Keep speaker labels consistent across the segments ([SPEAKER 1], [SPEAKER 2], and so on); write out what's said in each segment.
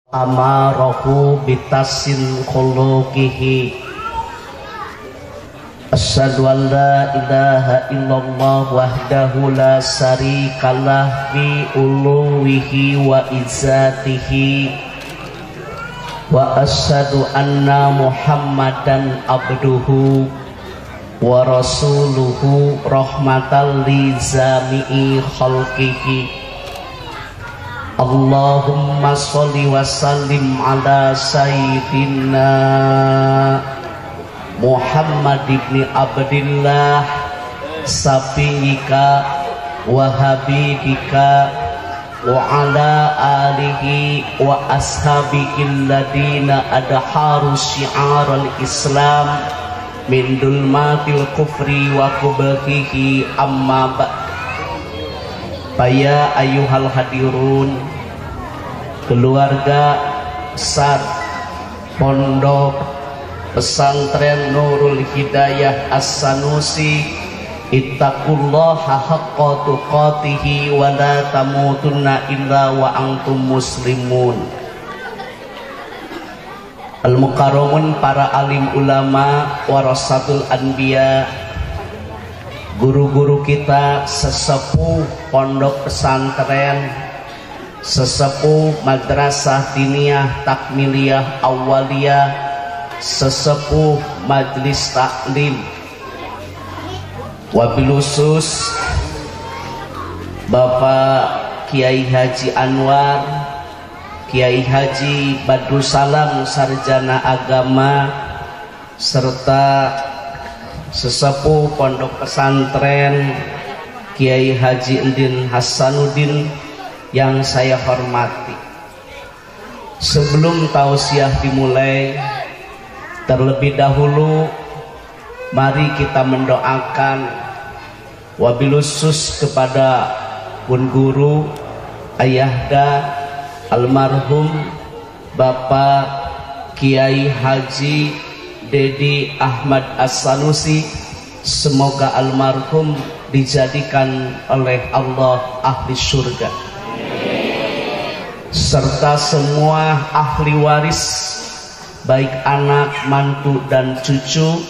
[SPEAKER 1] amarahu bitasin khuluqihi. Asyhadu an la ilaha illallah wahdahu la syarikalah bi uluwihi wa izzatihi, wa asyhadu anna muhammadan abduhu wa rasuluhu rahmatan li zami'i khalqihi. Allahumma sholli wa sallim ala sayyidina Muhammad ibn Abdillah safiika wa habibika wa ala alihi wa ashabihi alladina adharu syi'aral islam min dulmatil kufri wa kubatihi amma Baya ayuhal hadirun, keluarga besar Pondok Pesantren Nurul Hidayah As-Sanusi, ittaqullaha haqqa tuqatihi wa la tamutunna illa wa antum muslimun. Al-mukarramun, para alim ulama, warasatul anbiya, guru-guru kita, sesepuh pondok pesantren, sesepuh madrasah diniyah takmiliyah awaliyah, sesepuh majlis taklim, wabil khusus Bapak Kiai Haji Anwar, Kiai Haji Badrussalam sarjana agama, serta sesepuh pondok pesantren Kiai Haji Endin Hasanuddin yang saya hormati. Sebelum tausiah dimulai, terlebih dahulu mari kita mendoakan wabil khusus kepada Bun Guru Ayahda almarhum Bapak Kiai Haji Dedi Ahmad As-Sanusi. Semoga almarhum dijadikan oleh Allah ahli surga, serta semua ahli waris, baik anak, mantu dan cucu,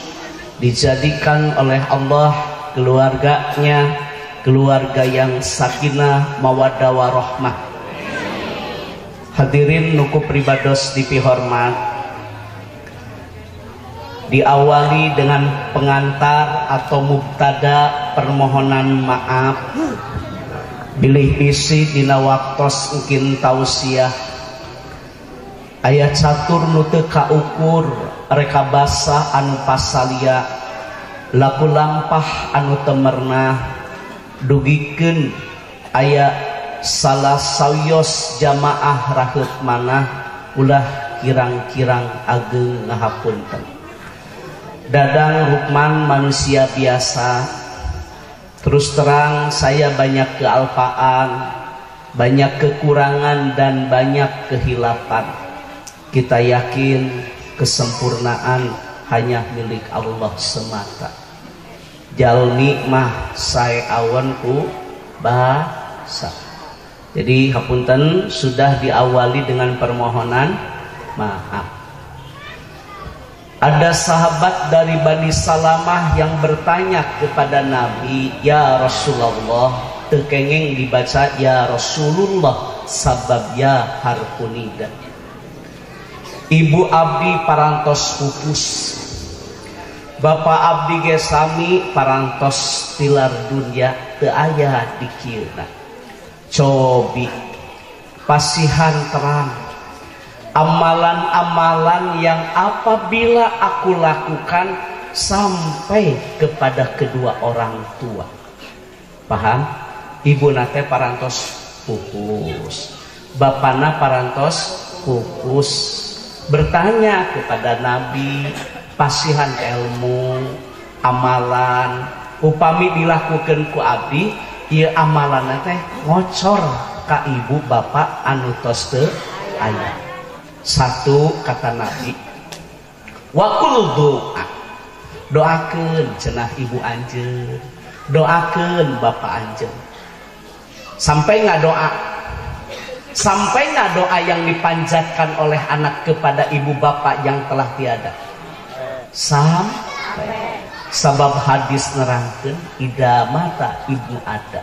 [SPEAKER 1] dijadikan oleh Allah keluarganya keluarga yang sakinah mawaddah warahmah. Hadirin nuku pribados dipihormat, diawali dengan pengantar atau mubtada permohonan maaf bilih isi dina waktos mungkin tausiah ayat catur nu teu kaukur reka basa anu pasalia laku lampah anu temerna dugikeun aya salah sawios jamaah raheut manah ulah kirang-kirang ageng ngahapunten. Dadang Rukman manusia biasa, terus terang saya banyak kealpaan, banyak kekurangan dan banyak kehilapan. Kita yakin kesempurnaan hanya milik Allah semata. Jalmi mah sae awanku basa. Jadi hapunten sudah diawali dengan permohonan maaf. Ada sahabat dari Bani Salamah yang bertanya kepada Nabi, ya Rasulullah, tekengeng dibaca ya Rasulullah sabab ya harpunida. Ibu abdi parantos pupus, bapak abdi gesami parantos tilar dunia teu aya dikieuna. Cobi pasihan terang amalan-amalan yang apabila aku lakukan sampai kepada kedua orang tua. Paham? Ibu nate parantos pupus, bapana parantos pupus. Bertanya kepada Nabi, pasihan ilmu, amalan, upami dilakukan ku abdi, ieu amalan teh ngocor ka ibu bapak anu tos teu aya. Satu kata Nabi, wakul doa, doakeun cenah ibu anjeun, doakeun bapak anjeun. Sampai ngadoa, Sampai nggak doa yang dipanjatkan oleh anak kepada ibu bapak yang telah tiada? Sampai. Sabab hadis nerangkeun ida mata ibu ada.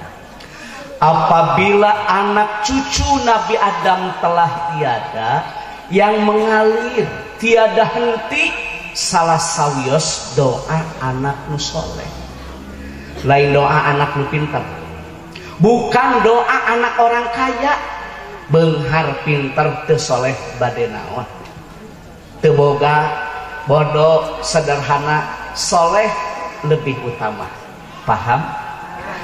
[SPEAKER 1] Apabila anak cucu Nabi Adam telah tiada, yang mengalir tiada henti salah sawios doa anak nu soleh. Lain doa anak nu pintar, bukan doa anak orang kaya. Beunghar pinter teu soleh bade naon, teu boga, bodoh, sederhana, soleh lebih utama. Paham?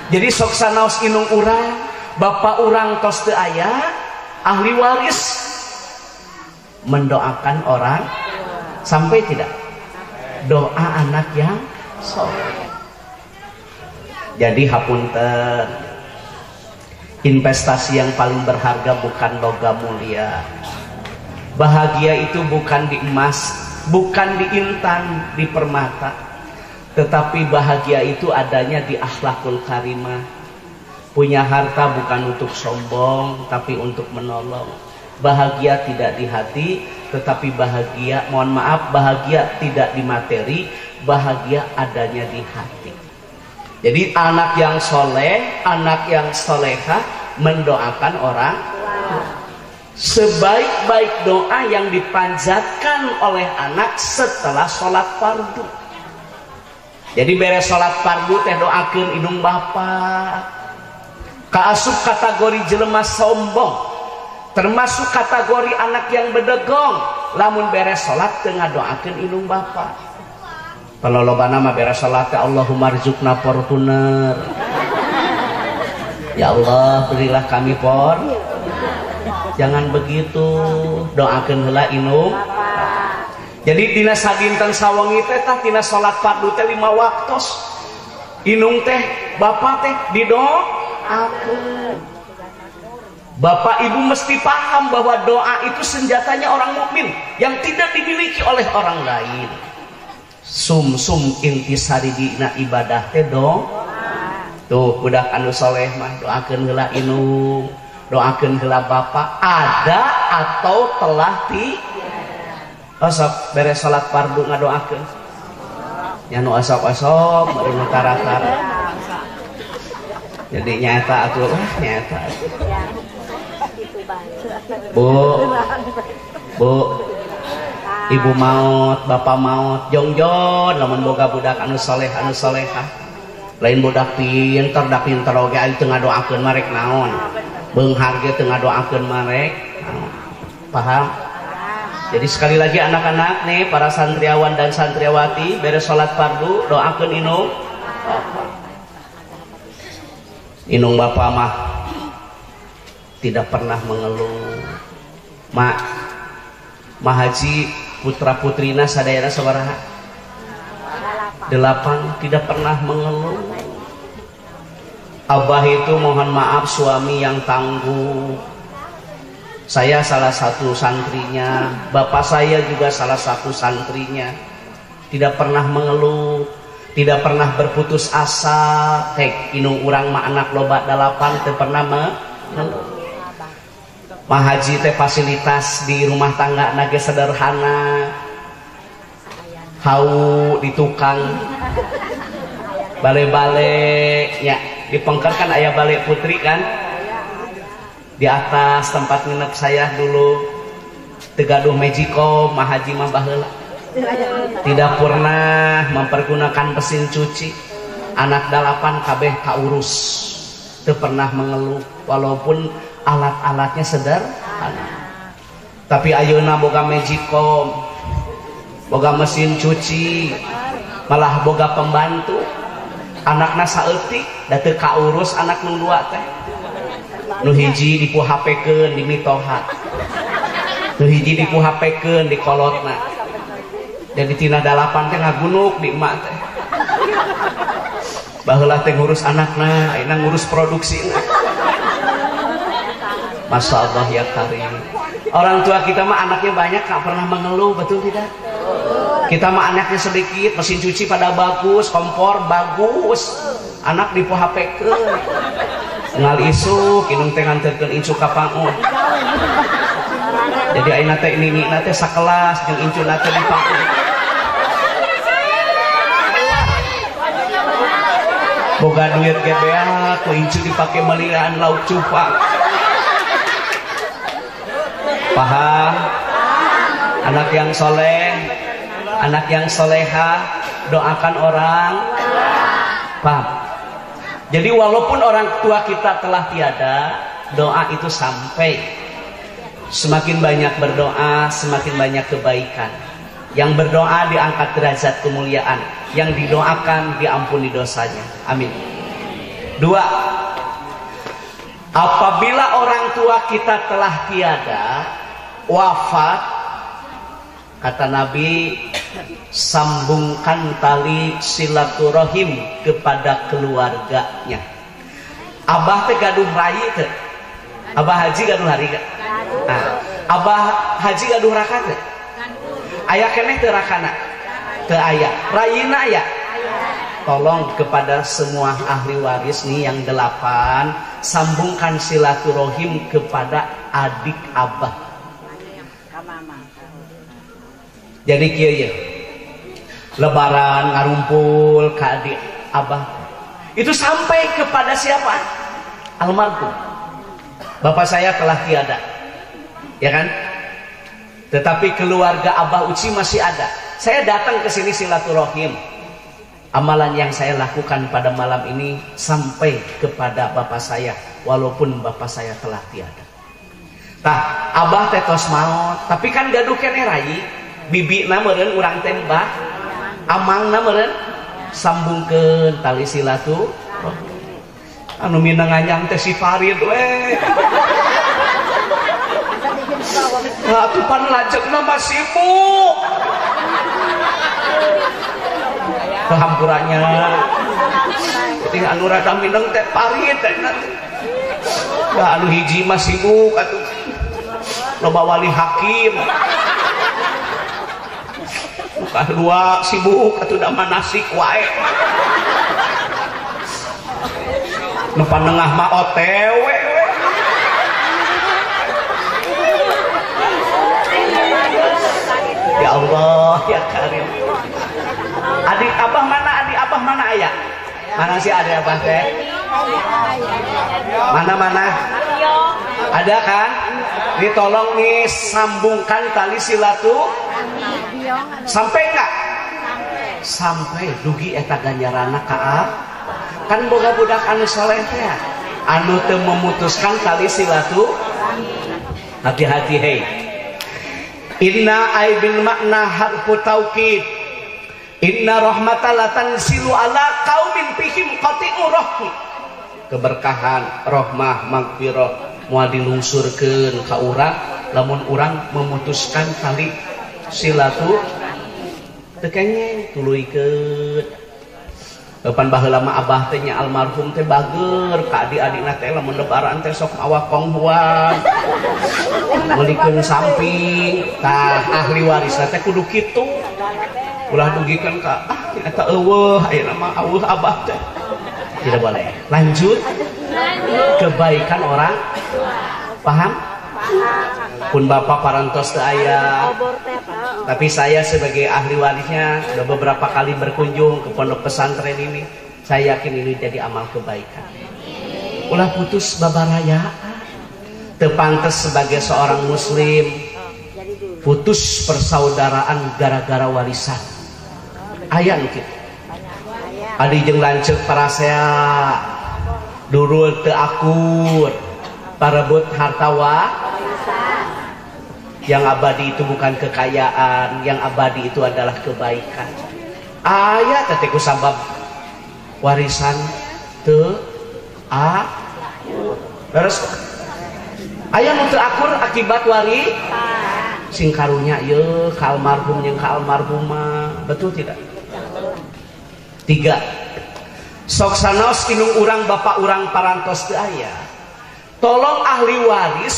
[SPEAKER 1] Jadi sok sanaos inung urang, bapak urang tos teu aya, ahli waris mendoakan orang sampai tidak? Doa anak yang soleh. Jadi hapunten, investasi yang paling berharga bukan logam mulia. Bahagia itu bukan di emas, bukan di intan, di permata, tetapi bahagia itu adanya di akhlakul karimah. Punya harta bukan untuk sombong, tapi untuk menolong. Bahagia tidak di hati, tetapi bahagia, mohon maaf, bahagia tidak di materi, bahagia adanya di hati. Jadi anak yang soleh, anak yang soleha mendoakan orang. Sebaik-baik doa yang dipanjatkan oleh anak setelah sholat fardu. Jadi beres sholat fardu teh doakeun indung bapak. Kaasup kategori jelema sombong, termasuk kategori anak yang bedegong. Lamun beres sholat teu ngadoakeun indung bapak. Kalau lobana mah beres salat ya Allahumma rzuqna Fortuner. Ya Allah berilah kami por. Jangan begitu, doakeun heula inung. Jadi dina sadinten sawengi teh tah dina salat fardu teh 5 waktos. Inung teh bapak teh didoakeun. Bapak ibu mesti paham bahwa doa itu senjatanya orang mukmin yang tidak dimiliki oleh orang lain. Sum-sum intisari dina ibadah teh dong. Tuh budak anu soleh mah doakeun heula inung, doakeun heula bapak, ada atau telah ti. Osok beres salat fardu ngadoakeun. Nya nu osok-osok bari nu tara-tara. Jadi nyata atuh, nyata. Bu, ibu maut, bapak maut, jongjon lamun boga budak anu soleh anu solehah. Lain budak pinter, da pinter oge aya teu ngadoakeun marek naon. Beunghar ge teu ngadoakeun marek. Paham? Jadi sekali lagi anak-anak nih, para santriawan dan santriawati beres salat fardu doakeun inung bapak. Inung bapak mah tidak pernah mengeluh. Mak Haji putra putrina sadayana sabaraha? 8. Tidak pernah mengeluh. Abah itu mohon maaf suami yang tangguh. Saya salah satu santrinya, bapak saya juga salah satu santrinya. Tidak pernah mengeluh, tidak pernah berputus asa. Hek inung urang mah anak loba 8 teu pernah mengeluh. Mah Haji teh fasilitas di rumah tangga nage sederhana. Hau di tukang bale-bale ya dipengker kan aya bale putri kan di atas tempat nginep saya dulu tegaduh Mejikom. Mah Haji mah baheula tidak pernah mempergunakan mesin cuci. Anak 8 kabeh kaurus, teu pernah mengeluh walaupun alat-alatnya sederhana. Tapi ayeuna boga Mejikom, boga mesin cuci, malah boga pembantu. Anakna saeutik da teu kaurus anak nu 2 teh. Nu hiji dipu HP-keun di mitoha, nu hiji dipu HP-keun di kolotna. Jadi tina 8 teh ngagunuk di emak teh. Baheula teh ngurus anakna, ayeuna ngurus produksina. Masya Allah ya karim. Orang tua kita mah anaknya banyak gak pernah mengeluh, betul tidak? Kita mah anaknya sedikit, mesin cuci pada bagus, kompor bagus, anak dipu HP-keun. ngal isuk inung teh nganterkeun incu ka pangu. Jadi ayeuna teh nini teh sakelas jeung incuna teh di pangu. Boga duit ge beak ku incu dipake meliaan lauk cupang. Paham? Anak yang soleh, anak yang soleha, doakan orang. Paham? Jadi walaupun orang tua kita telah tiada, doa itu sampai. Semakin banyak berdoa, semakin banyak kebaikan. Yang berdoa diangkat derajat kemuliaan, yang didoakan diampuni dosanya. Amin. 2. Apabila orang tua kita telah tiada, wafat, kata Nabi, sambungkan tali silaturahim kepada keluarganya. Abah teh gaduh rai teh. Abah haji gaduh hari teh. Nah, Abah haji gaduh raka teh. Aya keneh teu rakana? Teu aya. Rayina aya. Tolong kepada semua ahli waris nih yang 8, sambungkan silaturahim kepada adik Abah. Jadi kieu ye. Lebaran ngarumpul ke adik Abah. Itu sampai kepada siapa? Almarhum. Bapak saya telah tiada. Ya kan? Tetapi keluarga Abah Uci masih ada. Saya datang ke sini silaturahim. Amalan yang saya lakukan pada malam ini sampai kepada bapak saya, walaupun bapak saya telah tiada. Tah, Abah teh tos maot, tapi kan gaduh keneh rai. Bibina meureun urang teh mbah, amangna meureun sambungkeun tali silaturahim. Anu mina nganyang teh si Farid we. Nah, tuh pan lajekna mah sibuk. Kehampurannya. Jadi anu rada mineng teh Farid teh. Da anu hiji mah sibuk atuh. Loba wali hakim. Kadua sibuk atuh da manasik wae. Nu panengah mah OTW. Ya Allah, ya Karim. Adik Abah mana? Adik Abah mana ayah? Mana sih adik Abah teh? Mana? Ada kan? Ditolong nih sambungkan tali silaturahim. Sampai enggak? Sampai dugi eta ganjarana ka kan boga budak anu soleh teh anu teu memutuskan tali silaturahim. Hati-hati hei. Inna aibil makna harfu taukid. Inna rahmatallahi tanzilu ala qaumin fihim qati'ur rahmi. Keberkahan, rahmah, magfirah moal dilungsurkeun ka urang lamun urang memutuskan tali silaturahim. Teu kengeng tuluikeun. Depan baheula mah Abah teh nya almarhum teh bageur ka adik-adikna teh lamun lebaran teh sok mawa konghuan. Melikeun samping, tah ahli warisna teh kudu kitu. Ulah dugikeun ka eta eueuh ayeuna mah eueuh Abah teh. Tidak boleh. Lanjut. Kebaikan orang. Paham? Pun bapak parantos teu aya. Tapi saya sebagai ahli warisnya sudah beberapa kali berkunjung ke pondok pesantren ini. Saya yakin ini jadi amal kebaikan. Ulah putus babaraya. Teu pantes sebagai seorang muslim putus persaudaraan gara-gara warisan. Aya nu kitu. Adi jeung lanceuk parasea durul teu akur parebut harta yang abadi itu bukan kekayaan, yang abadi itu adalah kebaikan. Aya teh ku sabab warisan teu terus aya nu teu akur akibat wari sing karunya ieu ka almarhum jeung ka almarhumah. Betul tidak? 3. Sok sanaos inung urang bapak urang parantos teu aya. Tolong ahli waris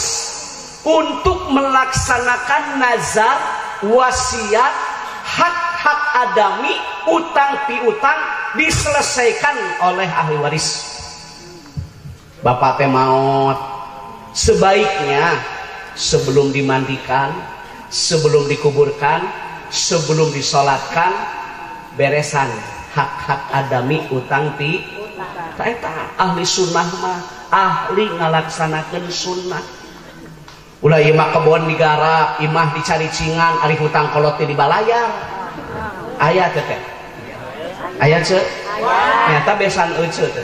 [SPEAKER 1] untuk melaksanakan nazar, wasiat, hak-hak adami, utang piutang diselesaikan oleh ahli waris. bapak teh maot, sebaiknya sebelum dimandikan, sebelum dikuburkan, sebelum disolatkan, beresan hak-hak adami utang ti eta ahli sunnah mah ahli ngalaksanakeun sunnah. Ulah ieu mah kebon digarap, imah dicari cingan, ari hutang kolot teh dibalayar. Aya teh teh. Aya ce? Nyata besan euceut teh.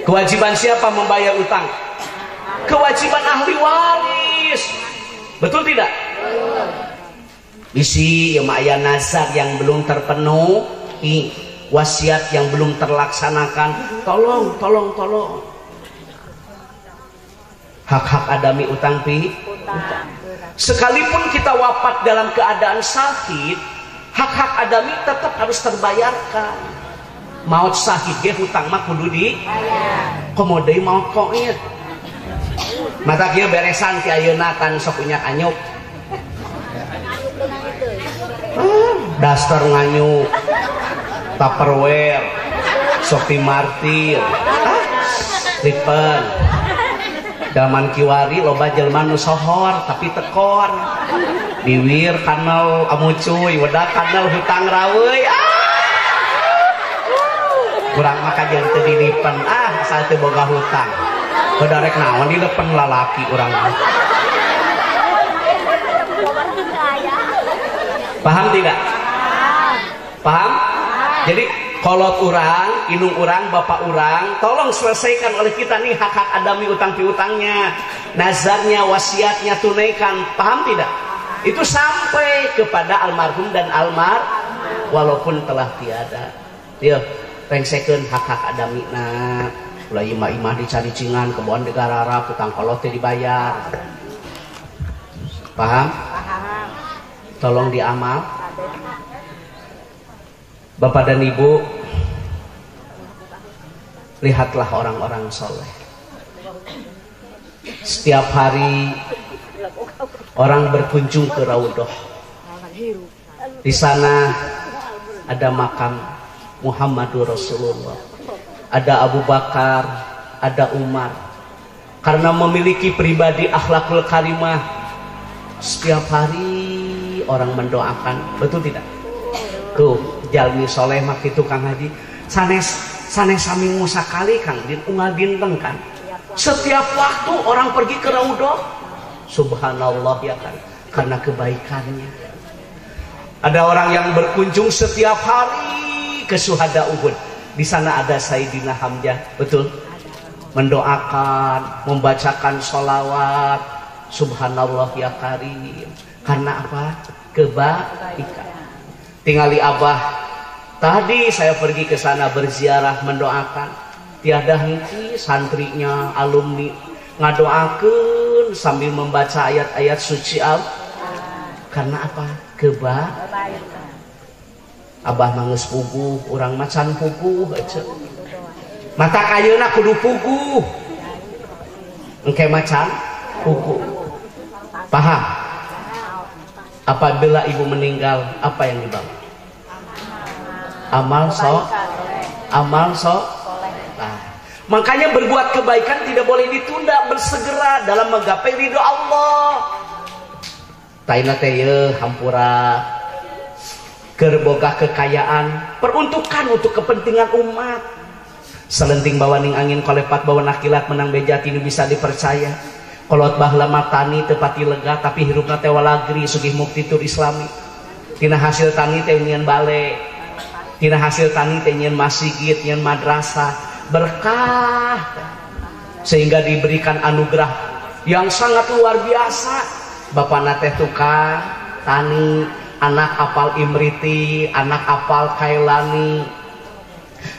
[SPEAKER 1] Kewajiban siapa membayar utang? Kewajiban ahli waris. Betul tidak? Bisi ya aya nazar yang belum terpenuhi, wasiat yang belum terlaksanakan, tolong hak-hak adami utang pi utang. Sekalipun kita wafat dalam keadaan sakit, hak-hak adami tetap harus terbayarkan. Maut sakit ge hutang mah kudu di komo deui maut koit. Mata kieu beresan ti ayeuna kan sok unyak anyuk. Daster nganyuk, Tupperware, Sophie Martin, Lipen. Daman kiwari loba jelema nu sohor tapi tekor. Biwir kanal amucuy, wedak kanal hutang raweuy. Kurang maka jeung teu dilipen, asal teu boga hutang. Kedarek naon dilepen lalaki urang. Paham tidak? Paham? Jadi kolot urang, inung urang, bapak urang, tolong selesaikan oleh kita nih hak-hak adami utang piutangnya, nazarnya, wasiatnya tunaikan. Paham tidak? Itu sampai kepada almarhum dan walaupun telah tiada. Yuk, pengsekeun hak-hak adami na. Ulah imah-imah dicari cingan, kebon degarara, utang kolot teh dibayar. Paham? Tolong diamal. Bapak dan Ibu, lihatlah orang-orang soleh. Setiap hari orang berkunjung ke Raudhah. Di sana ada makam Muhammadur Rasulullah, ada Abu Bakar, ada Umar. Karena memiliki pribadi akhlakul karimah, setiap hari orang mendoakan. Betul tidak? Tuh jalmi soleh mak itu Kang Haji sanes sami musa kali Kang Din unggal dinten kan. Setiap waktu orang pergi ke Raudhah, subhanallah ya kan, karena kebaikannya. Ada orang yang berkunjung setiap hari ke Syuhada Uhud. Di sana ada Sayyidina Hamzah, betul? Mendoakan, membacakan sholawat, subhanallah ya karim. Karena apa? Kebaikan. Tingali Abah, tadi saya pergi ke sana berziarah mendoakan. Tiada henti santrinya, alumni ngadoakeun sambil membaca ayat-ayat suci Karena apa? Kebaikan. Abah mangeus puguh, urang macan puguh aja. Mata kayeuna kudu puguh. Engke macan puguh. Paham? Apabila ibu meninggal, apa yang dibawa? Amal nah, makanya berbuat kebaikan tidak boleh ditunda, bersegera dalam menggapai ridho Allah. Taina teh ye hampura gerboga kekayaan peruntukan untuk kepentingan umat. Selenting bawaning angin kolepat bawa nakilat menang beja tinu bisa dipercaya. Kolot bahla matani tepati lega tapi hirupna teh walagri sugih mukti tur islami. Tina hasil tani teh nyeun bale, tina hasil tani teh nyeun masjid, nyeun madrasah, berkah sehingga diberikan anugerah yang sangat luar biasa. Bapana teh tukang tani, anak apal imriti, anak apal kailani,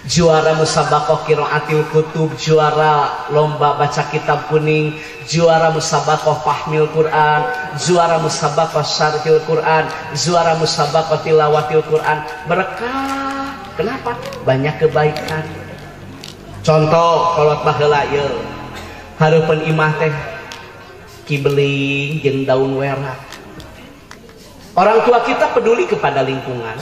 [SPEAKER 1] juara musabaqah qiraatil kutub, juara lomba baca kitab kuning, juara musabaqah fahmil Quran, juara musabaqah syarhil Quran, juara musabaqah tilawatil Quran. Berkah. Kenapa? Banyak kebaikan. Contoh kolot baheula ye. Hareupeun imah teh kibeling jeung daun wera. Orang tua kita peduli kepada lingkungan.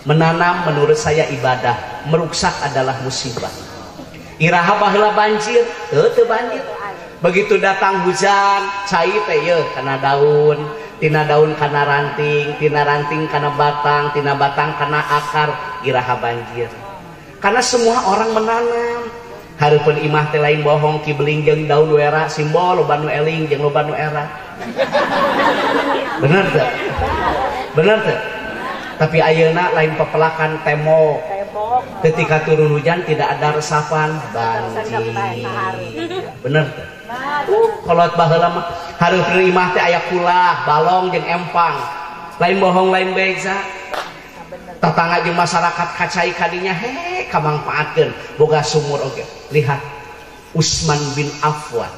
[SPEAKER 1] Menanam menurut saya ibadah, meruksak adalah musibah. Iraha baheula banjir, teu banjir. Begitu datang hujan, cai teh yeuh kana daun, tina daun kana ranting, tina ranting kana batang, tina batang kana akar, iraha banjir. Karena semua orang menanam. Hareupeun imah teh lain bohong kibeling jeung daun wera, simbol loba nu eling jeung loba nu era. Bener teu? Bener teu? Tapi ayeuna lain pepelakan tembok. Ketika turun hujan tidak ada resapan, banjir. Bener teu? Kolot baheula mah hareupeun imah teh aya kulah, balong jeung empang. Lain bohong lain beza. Tatangga jeung masyarakat kacai kadinya kamangpaatkeun boga sumur oge. Lihat Utsman bin Affan.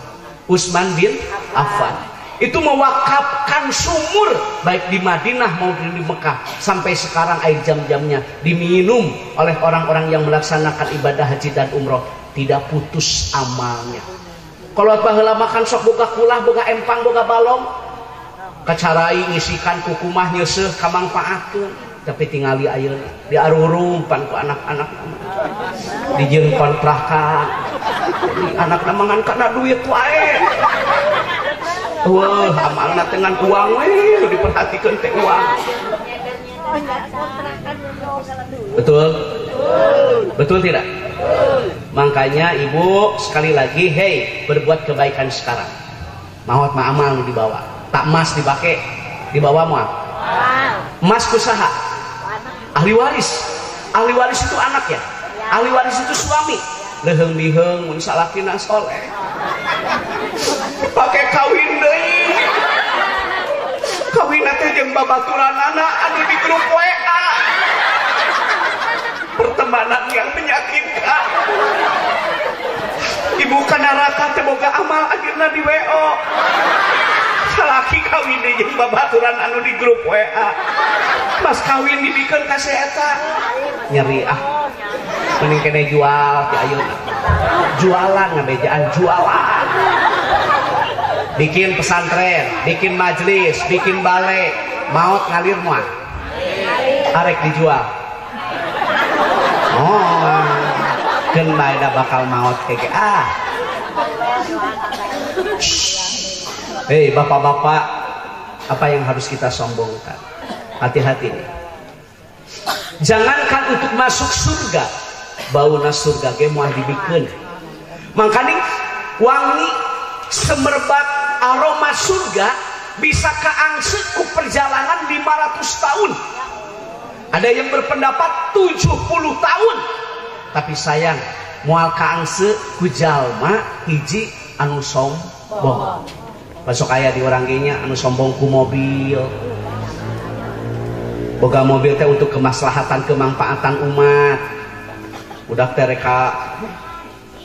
[SPEAKER 1] Utsman bin Affan itu mewakafkan sumur baik di Madinah maupun di Mekah, sampai sekarang air jam-jamnya diminum oleh orang-orang yang melaksanakan ibadah haji dan umroh, tidak putus amalnya. Kalau baheula makan sok boga kulah, boga empang, boga balong, kacarai ngisikan kukumah nyeuseuk kamangpaatkeun, tapi tingali ayeuna diarurumpan ku anak-anak dijieun kontrakan. Anak namangan kana duit wae. Wah, amalna dengan uang we diperhatikeun teh uang. Betul? Betul tidak? Makanya ibu sekali lagi, hey, berbuat kebaikan sekarang. Maot mah amal dibawa. Tak emas dibake, dibawa moal. Emas kusaha? Ahli waris. Ahli waris itu anak ya. Ahli waris itu suami. Leheung diheung mun salakina soleh. Pakai kawin deui. Kawin teh jeung babaturanana anu di grup WA. Pertemanan yang menyakitkan. Ibu kana neraka teh boga amal akhirna di WO. Salaki kawin deui jeung babaturan anu di grup WA. Mas kawin dibikeun ka si eta. Nyeri ah. Mending kene jual ti ayeuna. Jualan ngabejaan jualan. Bikin pesantren, bikin majelis, bikin balai, maut ngalir moal. Arek dijual. Oh, keun bae da bakal maut kege ah. Hei bapak-bapak, apa yang harus kita sombongkan? Hati-hati nih. Jangankan untuk masuk surga, bauna surga ge moal dibikeun. Makanya wangi semerbak aroma surga bisa keangseut ku perjalanan 500 tahun. Ada yang berpendapat 70 tahun. Tapi sayang moal kaangseut ku jalma hiji anu sombong. Masuk aya di urang ge nya anu sombong ku mobil. Boga mobil teh untuk kemaslahatan kemanfaatan umat. Budak teh reka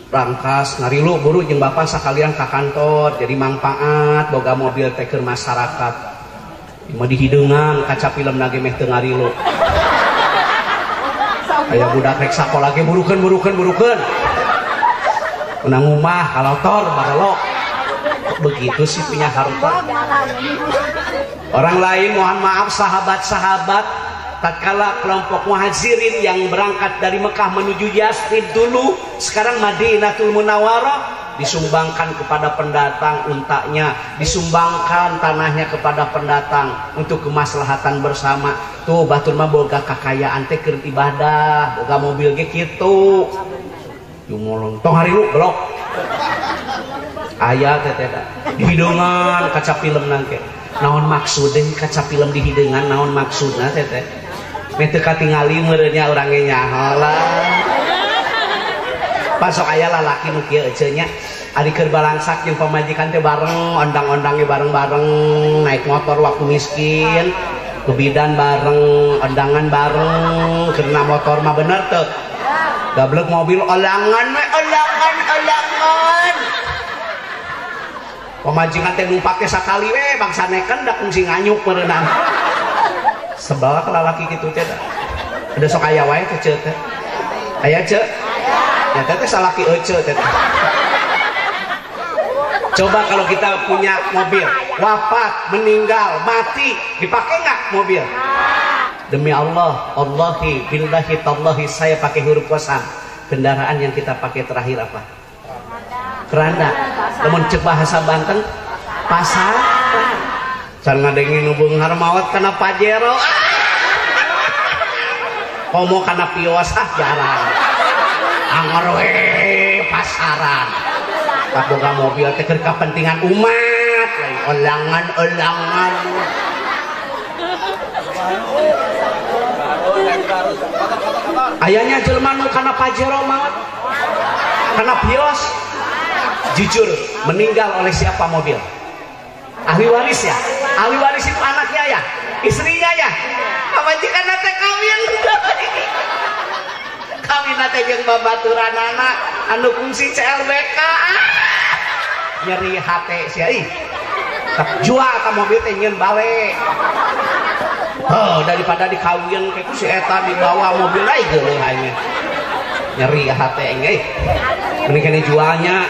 [SPEAKER 1] rangkas ngarilu buru jeung bapak sakalian ka kantor jadi manfaat boga mobil teh keur masyarakat. Mah dihideungan kaca film lagi meh teu ngarilu. Aya budak rek sakola ge burukeun. Menang umah kalotor barelok. Begitu sih punya harta. Orang lain mohon maaf sahabat-sahabat, tatkala kelompok muhajirin yang berangkat dari Mekah menuju Yasrib dulu, sekarang Madinatul Munawwarah, disumbangkan kepada pendatang untanya, disumbangkan tanahnya kepada pendatang untuk kemaslahatan bersama. Tuh batur mah boga kakayaan teh keur ibadah, boga mobil ge kitu. Jumolong tong hari lu belok. Aya teh hideungan kaca film nangke. Naon maksudnya kaca film di hideungan, naon maksudna teh teh? Mete katingali meureunnya urang ge nyaho lah. Pasok aya lalaki nu kieu eceun nya, ari keur balangsak jeung pamajikan teh bareng, ondang-ondangnya bareng-bareng, naik motor waktu miskin, ke bidan bareng, ondangan bareng, karena motor mah bener teu. Gablek mobil olangan we, olangan. Pamajikan teh numpake sakali we, bangsa neken da kungsi nganyuk meureunana. Sebal ka lalaki kitu teh. Ada sok aya wae teh ceuk teh. Aya ceuk? Ya teh salaki ece teh. Coba kalau kita punya mobil, wafat, meninggal, mati, dipakai nggak mobil? demi Allah, Allahi, billahi, tallahi, saya pakai huruf qasam. Kendaraan yang kita pakai terakhir apa? Keranda. Namun cek bahasa Banten, pasar. Can ngadengin hubung harmawat kana Pajero. Komo kana pios jarang. Angor we pasaran. Tak boga mobil teh keur kepentingan umat, olangan. Ayahnya jelema nu kana Pajero maut. Kana pios. Jujur, meninggal oleh siapa mobil? Ahli waris ya? Ahli waris itu anaknya ya? Istrinya ya? Pamajikan nate kawin. Kawin nate jeung babaturan anak anu kungsi CLBK. Nyeri hate sia ih. Tak jual ka mobil teh nyeun bale. Oh, daripada dikawin ke si eta dibawa mobil lain geuleuh aing. Nyeri hate engge. Mending kene jualnya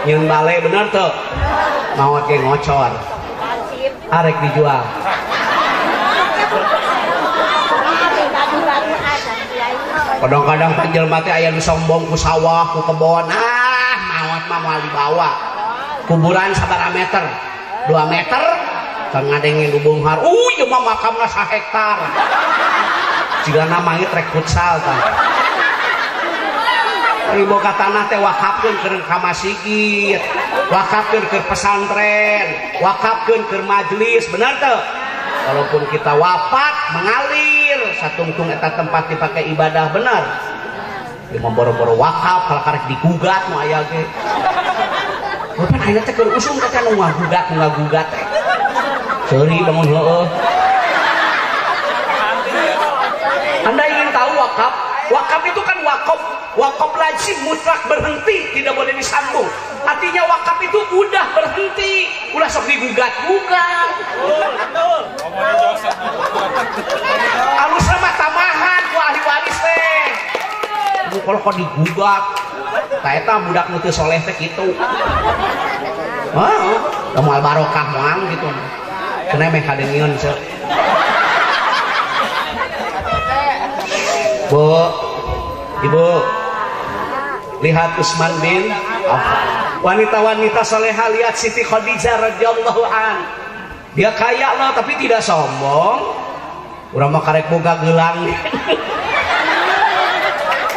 [SPEAKER 1] nyeun bale bener tuh. Maot ge ngocor. Arek dijual. Kadang-kadang panjelma teh aya nu sombong ku sawah, ku kebon. Maot mah moal dibawa. Kuburan sabaraha meter? 2 meter? Kan ngadengin lubunghar. Ieu mah makamna 1 hektar. Jigana mangit rek futsal tah. Ribo ka tanah teh wakafkeun keur ka masjid, wakafkeun keur pesantren, wakafkeun keur majelis, benar teu? Walaupun kita wafat mengalir, satungtung eta tempat dipakai ibadah benar. Di boro-boro wakaf kalau karek digugat nu aya ge. Bukan ayeuna teh keur usum teh nu ngagugat teh. Ceuri bangun heueuh. Anda ingin tahu wakaf? Wakaf itu kan wakaf lazim mutlak berhenti, tidak boleh disambung. Artinya wakaf itu udah berhenti, udah sok digugat-gugat. Alus mah tamahan ku ahli waris teh. Kalau kok digugat, ta eta budak nu teu soleh teh kitu. Moal barokah moal gitu. Cenah meh kadengieun seuh. Bu, Ibu, lihat Utsman bin Affan. Wanita-wanita soleha, lihat Siti Khadijah radhiyallahu an. Dia kaya loh tapi tidak sombong. Urang mah karek boga gelang.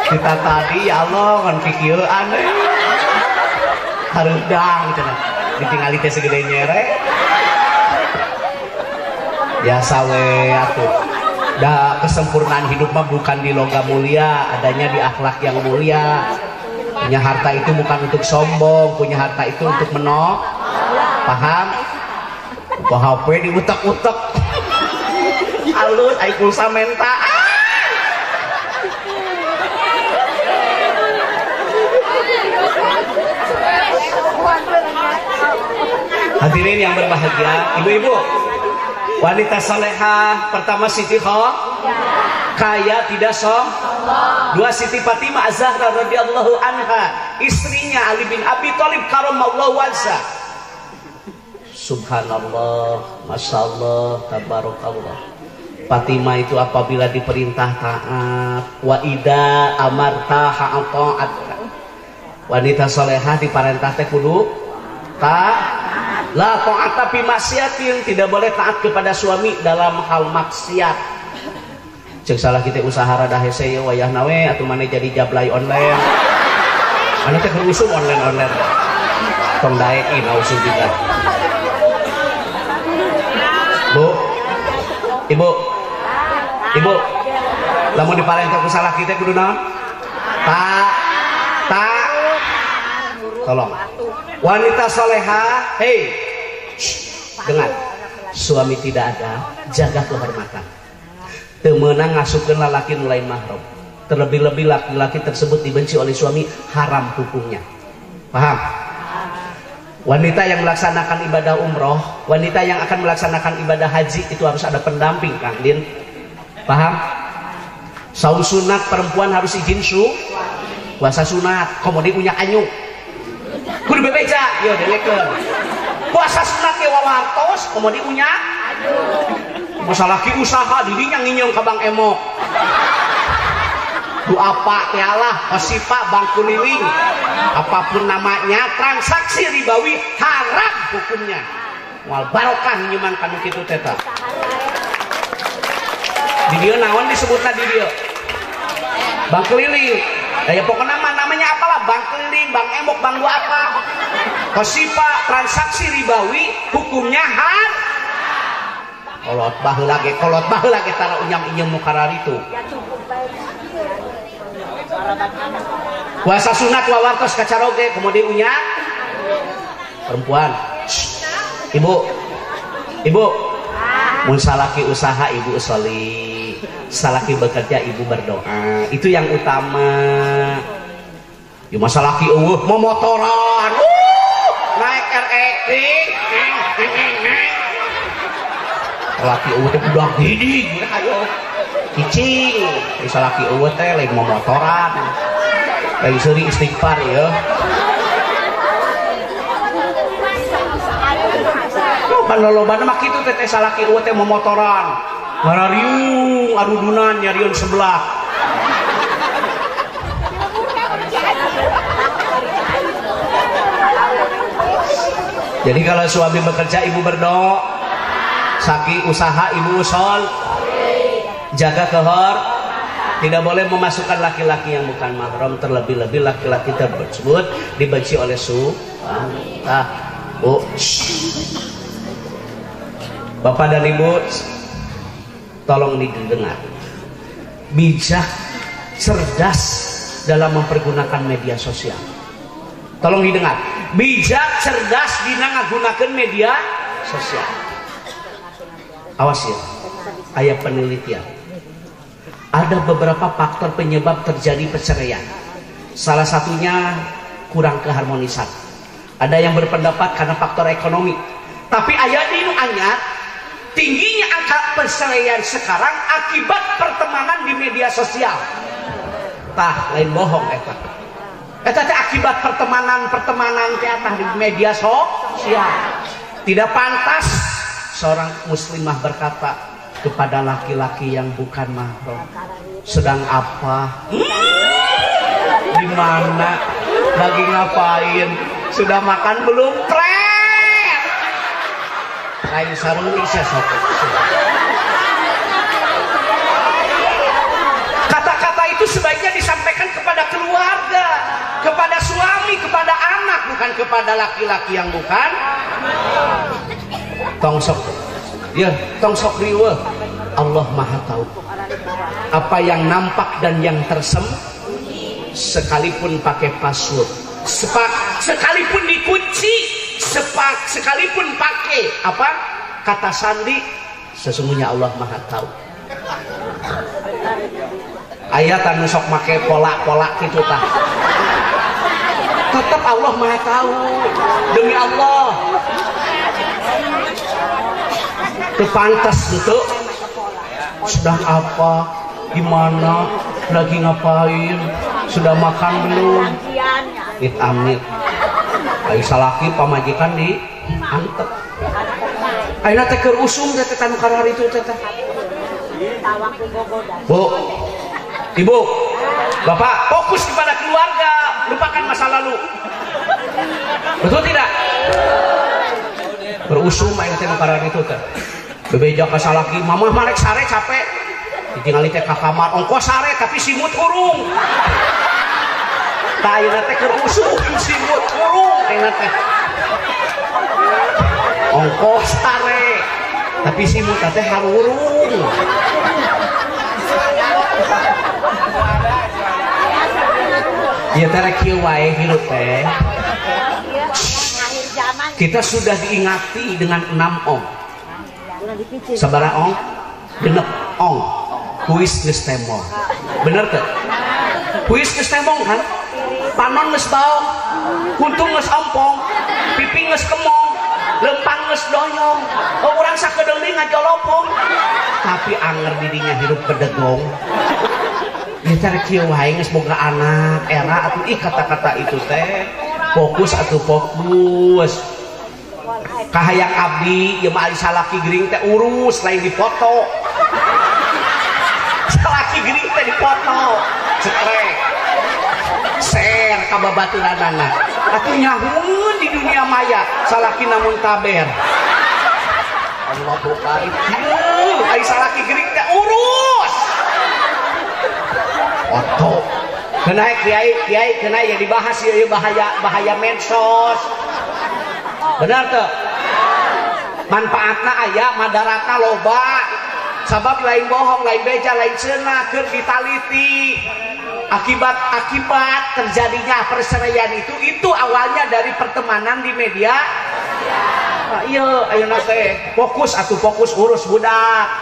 [SPEAKER 1] Kita tadi ya Allah kan pikieuan hareudang cenah. Ditingali teh segede nyere. Biasa we atuh. Kesempurnaan hidup mah bukan di logam mulia, adanya di akhlak yang mulia. Punya harta itu bukan untuk sombong, punya harta itu untuk menol. Paham? Buka HP diutek-utek. Alus, ai pulsa menta. Hadirin yang berbahagia, ibu-ibu, wanita salehah pertama Siti kaya tidak sombong. 2 Siti Fatimah Az-Zahra radhiyallahu anha, istrinya Ali bin Abi Thalib karamallahu wajhah. Subhanallah, masyaallah, tabarakallah. Fatimah itu apabila diperintah taat, wa ida amarta ha'ata'at. Wanita salehah diperintah teh kudu taat. La ta'ata fi maksiatin, tidak boleh taat kepada suami dalam hal maksiat. Cek salah kita usaha rada hese ye wayahna we atuh maneh jadi jablay online. Anu teh usum online. Tong daek ieu usum juga. Bu. Ibu. Lamun diparentah ku salah kita kudu naon? Tolong. Wanita solehah, hei, dengar, suami tidak ada, jaga kehormatan. Temenang ngasupkeun lalaki nu lain mahram. Terlebih-lebih laki-laki tersebut dibenci oleh suami, haram hukumnya. Paham? Wanita yang melaksanakan ibadah umroh, wanita yang akan melaksanakan ibadah haji itu harus ada pendamping, Kang Din. Paham? Saum sunat perempuan harus izin puasa sunat, kemudian punya anyuk. Kudu bebeja, yo delekeun. Puasa sunat ge wawartos, kemudian punya masalah ki usaha didinya nginyong ke Bang Emok. Du apa tialah Osipa Bang Kuliling, apapun namanya transaksi ribawi haram hukumnya. Wal barokah nyuman kanu kitu teta. Di dia naon disebutna di dia Bang Keliling. Ya pokoknya namanya apalah Bang Keliling, Bang Emok, Bang Dua apa. Kosipa transaksi ribawi hukumnya haram. Kolot baheula ge tara unyam-inyem nu karar itu. Puasa sunat wawartos kacaroge kemudian unyam perempuan. Ibu mun salaki usaha ibu soli, salaki bekerja ibu berdoa, itu yang utama. Ya masalaki eueuh momotoran naik RX laki eueuh teh budak didik ayo cicing salaki eueuh teh lain momotoran lain seuring istighfar ya. Loba-loba mah kitu teh salaki eueuh teh momotoran ngarariung arudunan nyariun sebelah. Jadi kalau suami bekerja ibu berdoa, saki usaha ibu usul, jaga kehor, tidak boleh memasukkan laki-laki yang bukan mahram, terlebih-lebih laki-laki tersebut dibenci oleh suami. Bu, Bapak dan Ibu, tolong didengar, bijak, cerdas dalam mempergunakan media sosial. Tolong didengar, bijak cerdas dina ngagunakeun media sosial. Awas ya, aya penelitian. Ada beberapa faktor penyebab terjadi perceraian. Salah satunya kurang keharmonisan. Ada yang berpendapat karena faktor ekonomi. Tapi aya di nu anyar, tingginya angka perceraian sekarang akibat pertemanan di media sosial. Tah lain bohong eta. Eta teh akibat pertemanan teh di media sosial. Tidak pantas seorang muslimah berkata kepada laki-laki yang bukan mahram, sedang apa? Di mana? Lagi ngapain? Sudah makan belum? Pret. Lain sarung isya sok. Kata-kata itu sebaiknya disampaikan kepada keluarga, kepada suami, kepada anak, bukan kepada laki-laki yang bukan. Tongsok, ya tongsok riwe. Allah Maha Tahu apa yang nampak dan yang tersembunyi, sekalipun pakai password, sekalipun dikunci, sekalipun pakai apa kata sandi, sesungguhnya Allah Maha Tahu. Ayat anu sok make pola-pola kitu tah. Tetap Allah Maha Tahu. Demi Allah. Kepantas gitu. Sedang apa? Gimana? Lagi ngapain? Sudah makan belum? Amit. Ai salaki pamajikan di antep. Ayeuna teh keur usum teh tanu karar itu teh. Bu, Ibu, Bapak, fokus kepada keluarga, lupakan masa lalu. Betul tidak? Berusum ayeuna teh karar itu teh. Bebeja ka salaki, mamah marek sare capek. Ditinggali teh ka kamar, ongkos sare tapi simut urung. Tah ayeuna teh keur usum simut urung ayeuna teh. Ongkos sare tapi simut teh harurung. Ya teh kieu wae hirup teh. Kita sudah diingati dengan 6 ong. Sabaraha ong? Genep ong. Kuis geus temong. Bener teh? Kuis geus temong kan? Panon geus baong, kuntung geus ompong, pipi geus kemong, lempang geus doyong. Urang sakedeuli ngajolopong. Tapi anger didinya hirup bedegong. Ieu teh kieu wae geus boga anak, era atuh ih kata-kata itu teh. Fokus atuh fokus. kahayang abdi ya mah salaki gering teh urus lain dipoto. Salaki gering teh dipoto cekrek share ka babaturanana atuh nyahueun di dunia maya salaki namun taber. Allahu karim ai salaki gering teh urus foto. Kena kiai kena ya dibahas ya bahaya medsos. Benar tuh. Manfaatna aya madaratna loba. Sabab lain bohong, lain beja, lain cenah keur ditaliti. Akibat terjadinya perceraian itu awalnya dari pertemanan di media. Nah, iya ayeuna teh fokus urus budak.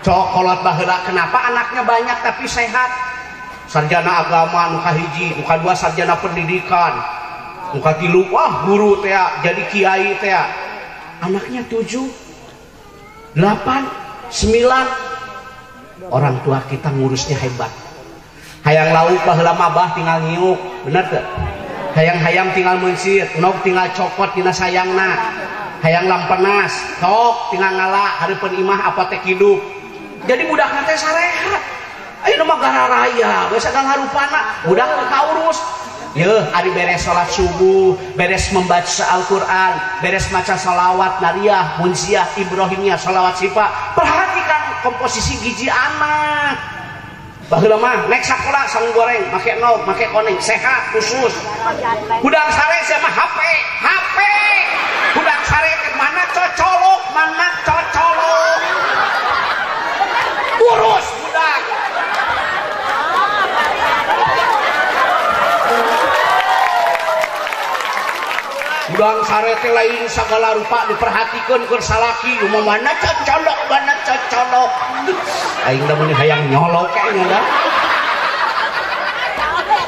[SPEAKER 1] Cokolot baheula kenapa anaknya banyak tapi sehat? Sarjana agama nu kahiji, nu kadua sarjana pendidikan, nu katilu wah guru teh jadi kiai teh. Anaknya 7, 8, 9. Orang tua kita ngurusnya hebat. Hayang lauk baheula mabah tinggal ngiuk, bener teu? Hayang-hayang tinggal mencit, nog tinggal copot dina sayangna. Hayang lampenas, tok tinggal ngala hareupeun imah apa teh hidup. Jadi budakna teh sarehat. Ayo mah gara raya, geus sagala harupana budak kaurus. Yeuh, ari beres salat subuh, beres membaca Al-Qur'an, beres maca shalawat nariyah, munziah, ibrahimiyah, shalawat sifa. Perhatikan komposisi gizi anak. Baheula mah naik sakola sang goreng, make nog, make koneng, sehat khusus. Budak sare sia mah HP. Budak sare mana cocolok, urus budak. Budang sare teh lain sagala rupa diperhatikeun keur salaki umumana cocolok. Aing da mun hayang nyolok kayaknya dah.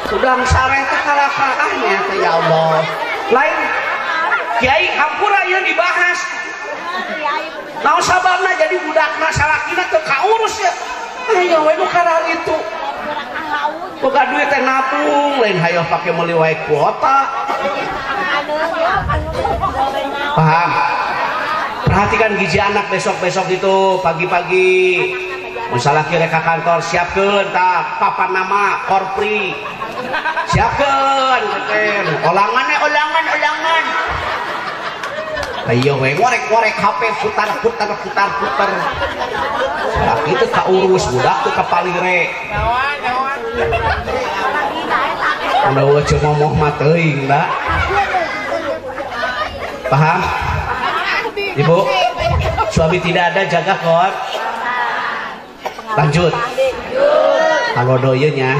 [SPEAKER 1] Budang sare teh kalakaahnya teh ya Allah. Lain kiai hampura ieu dibahas. Naon sababna jadi budakna salakina teu kaurus ya. Ayo we nu karar itu. Boga duit teh nabung lain hayang pake meuli wae kuota. Paham? Perhatikan gizi anak besok-besok itu pagi-pagi. Misalnya kira ke kantor siapkeun tah papan nama korpri. Siapkeun olangan. Ayo we ngorek HP putar. Laki teh kaurus budak teh kapalire. Anda wajah ngomong mah teuing da. Paham? Ibu, suami tidak ada jaga kot. Lanjut. Kalau doyenya.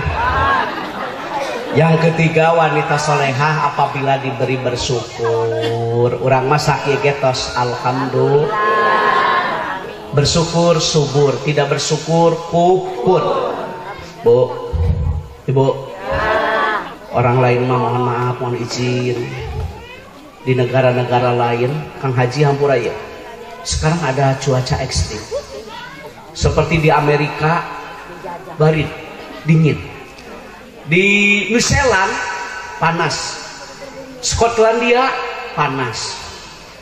[SPEAKER 1] Yang ketiga wanita solehah apabila diberi bersyukur. Urang masak ya getos alhamdulillah. Bersyukur subur, tidak bersyukur kufur. Bu, ibu. Orang lain mah mohon maaf, mohon izin. Di negara-negara lain, Kang Haji hampura ya. Sekarang ada cuaca ekstrim. Seperti di Amerika, barit, dingin. Di New Zealand, panas. Skotlandia, panas.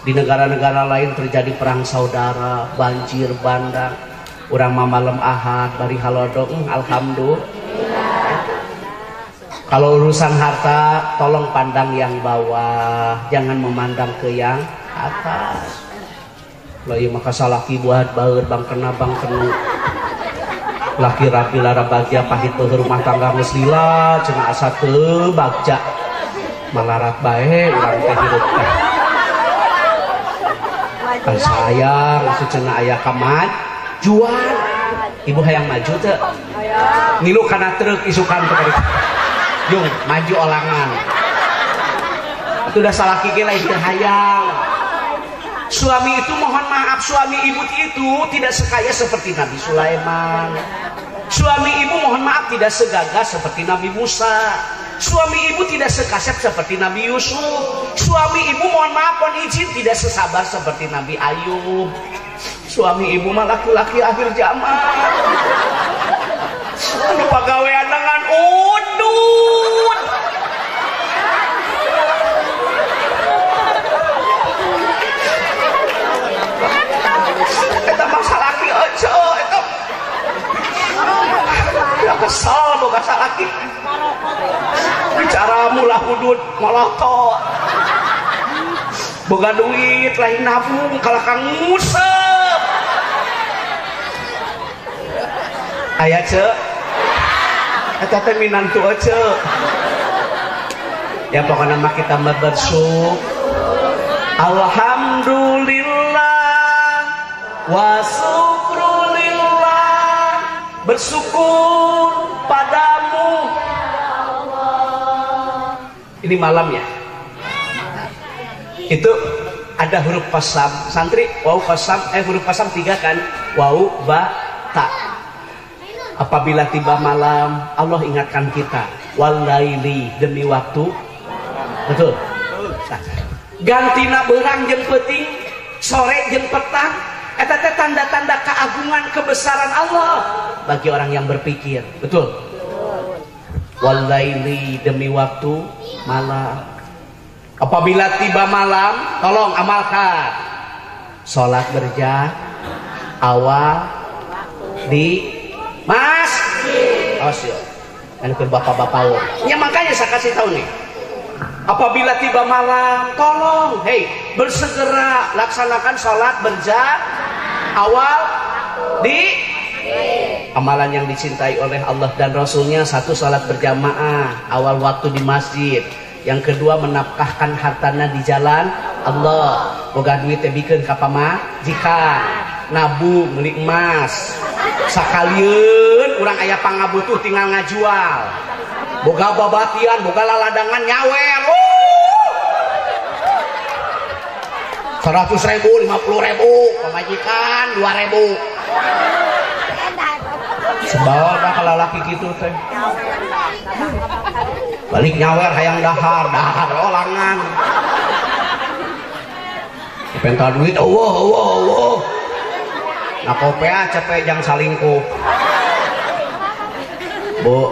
[SPEAKER 1] Di negara-negara lain terjadi perang saudara, banjir, bandang. Urang mah malam Ahad, bari halodong, alhamdulillah. Kalau urusan harta, tolong pandang yang bawah, jangan memandang ke yang atas. Lah ieu maka salaki buat baeur bang kena. Laki rapi lara bahagia pahit teu rumah tangga geus lila, cenah asa teu bagja. Malarat bae urang teh hirup teh. Kan sayang cenah aya kamajuan. Ibu hayang maju teu? Ngilu kana truk isukan teh. Yung maju olangan. Itu udah salah kiki lah itu hayang. Suami itu mohon maaf, suami ibu itu tidak sekaya seperti Nabi Sulaiman. Suami ibu mohon maaf tidak segagah seperti Nabi Musa. Suami ibu tidak sekasep seperti Nabi Yusuf. Suami ibu mohon maaf mohon izin tidak sesabar seperti Nabi Ayub. Suami ibu mah laki-laki akhir zaman. Anu pagawean dengan udut. laki bicara mulah hudud molotot boga duit lain nabung kalau kang ngusep aya cek eta teh minantu cek ya pokoknya mah kita bersyukur alhamdulillah wa syukrulillah bersyukur padamu ini malam ya itu ada huruf qasam santri wau qasam huruf qasam 3 kan wau ba ta apabila tiba malam Allah ingatkan kita walaili demi waktu betul nah, gantina beurang jeung peuting sore jeung petang eta teh tanda-tanda keagungan kebesaran Allah bagi orang yang berpikir betul walaili demi waktu malam apabila tiba malam tolong amalkan sholat berjamaah awal di masjid oh siap dan ke bapak-bapak ya makanya saya kasih tahu nih apabila tiba malam tolong hei bersegera laksanakan sholat berjamaah awal di amalan yang dicintai oleh Allah dan Rasulnya satu sholat berjamaah awal waktu di masjid yang kedua menafkahkan hartana di jalan Allah boga duit teh bikeun ka pamajikan nabung beli emas sakalieun urang aya pangabutuh tinggal ngajual boga babatian boga laladangan nyawer 100.000 50.000 pamajikan 2.000 sebal dah kalau laki gitu teh balik nyawer hayang dahar olangan pental duit nah kopea cepet jang salingkuh bu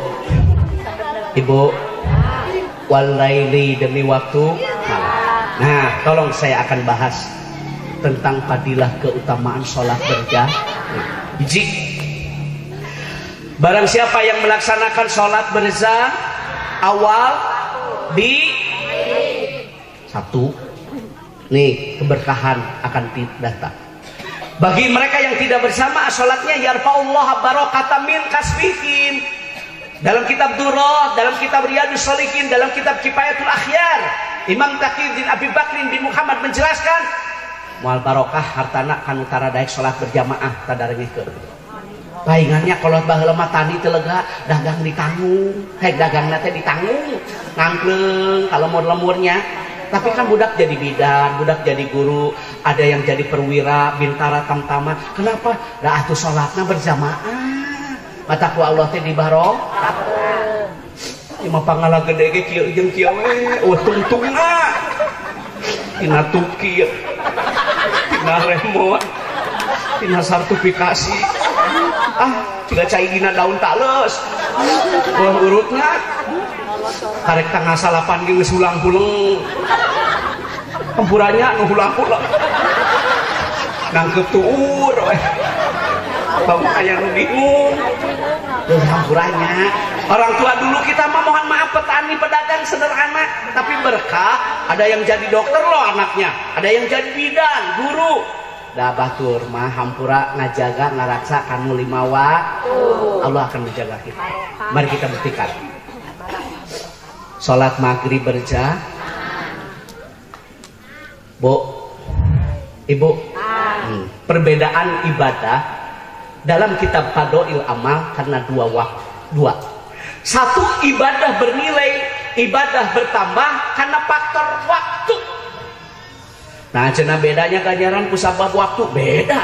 [SPEAKER 1] ibu walaili demi waktu nah tolong saya akan bahas tentang fadilah keutamaan sholat berjamaah biji barang siapa yang melaksanakan sholat berjamaah awal di satu nih keberkahan akan datang bagi mereka yang tidak bersama sholatnya yarfa'ullah barokatan min kasbihim dalam kitab Durrah dalam kitab Riyadus Shalihin dalam kitab Kifayatul Akhyar Imam Taqiyuddin Abi Bakrin bin Muhammad menjelaskan mual barokah hartana kan utara daek sholat berjamaah tadarengikeun paingannya kalau baheula mah tani teu lega dagang ditanggung hek dagangna teh ditanggung ngangkleung kalau lemur-lemurnya tapi kan budak jadi bidan budak jadi guru ada yang jadi perwira bintara tamtama kenapa da atuh salatna berjamaah mata ku Allah teh dibarokah ieu mah pangala gede ge kieu jeung kieu we tungtungna tina tuki tina remote tina sertifikasi jika cai dina daun tales urutnya karek tanggal salapan geus ulang-ulang tempuranya nu ulang-ulang nangkep tuur bau aya nu bingung geus hampuranya orang tua dulu kita mah mohon maaf petani pedagang sederhana tapi berkah ada yang jadi dokter loh anaknya ada yang jadi bidan guru dah batur mah hampura ngajaga ngaraksa kanu 5 waktu Allah akan menjaga kita mari kita buktikan sholat maghrib berjamaah bu ibu perbedaan ibadah dalam kitab Fadhail Amal karena dua satu ibadah bernilai ibadah bertambah karena faktor waktu. Nah, cenah bedanya ganjaran kusabab waktu beda.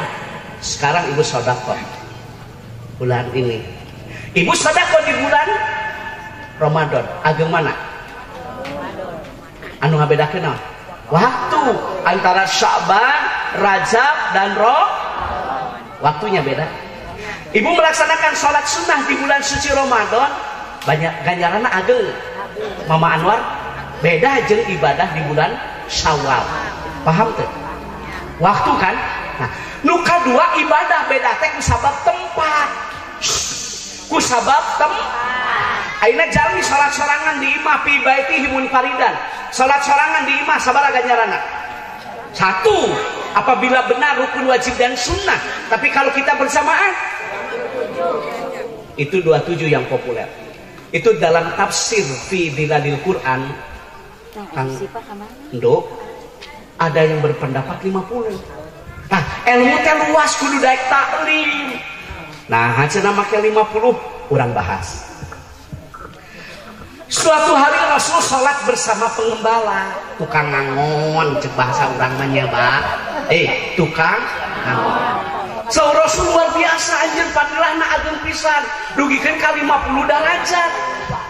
[SPEAKER 1] Sekarang ibu sedekah bulan ini. Ibu sedekah di bulan Ramadan. Ageng mana? Anu ngabedakeun naon? Waktu antara Sya'ban, Rajab dan waktunya beda. Ibu melaksanakan sholat sunnah di bulan suci Ramadan, banyak ganjaranna ageng. Mama Anwar beda jeung ibadah di bulan Syawal. Paham tuh? Waktu kan? Nah, nu kadua ibadah beda teh ku sabab tempat. Ku sabab tempat. Ayeuna jalmi salat sorangan di imah fi baitihi munfaridan. Salat sorangan di imah sabaraha ganjaranna? 1, apabila benar rukun wajib dan sunnah. Tapi kalau kita bersamaan itu 27 yang populer. Itu dalam tafsir fi dilalil Quran. Nduk, ada yang berpendapat 50. Nah, ilmu teh luas kudu daek taklim. Nah, hancurna make 50 urang bahas. Suatu hari Rasul sholat bersama pengembala, tukang ngangon, cek bahasa orang menyebak, tukang ngangon. So Rasul luar biasa anjir padilahna ageun pisan, dugikeun ka 50 derajat.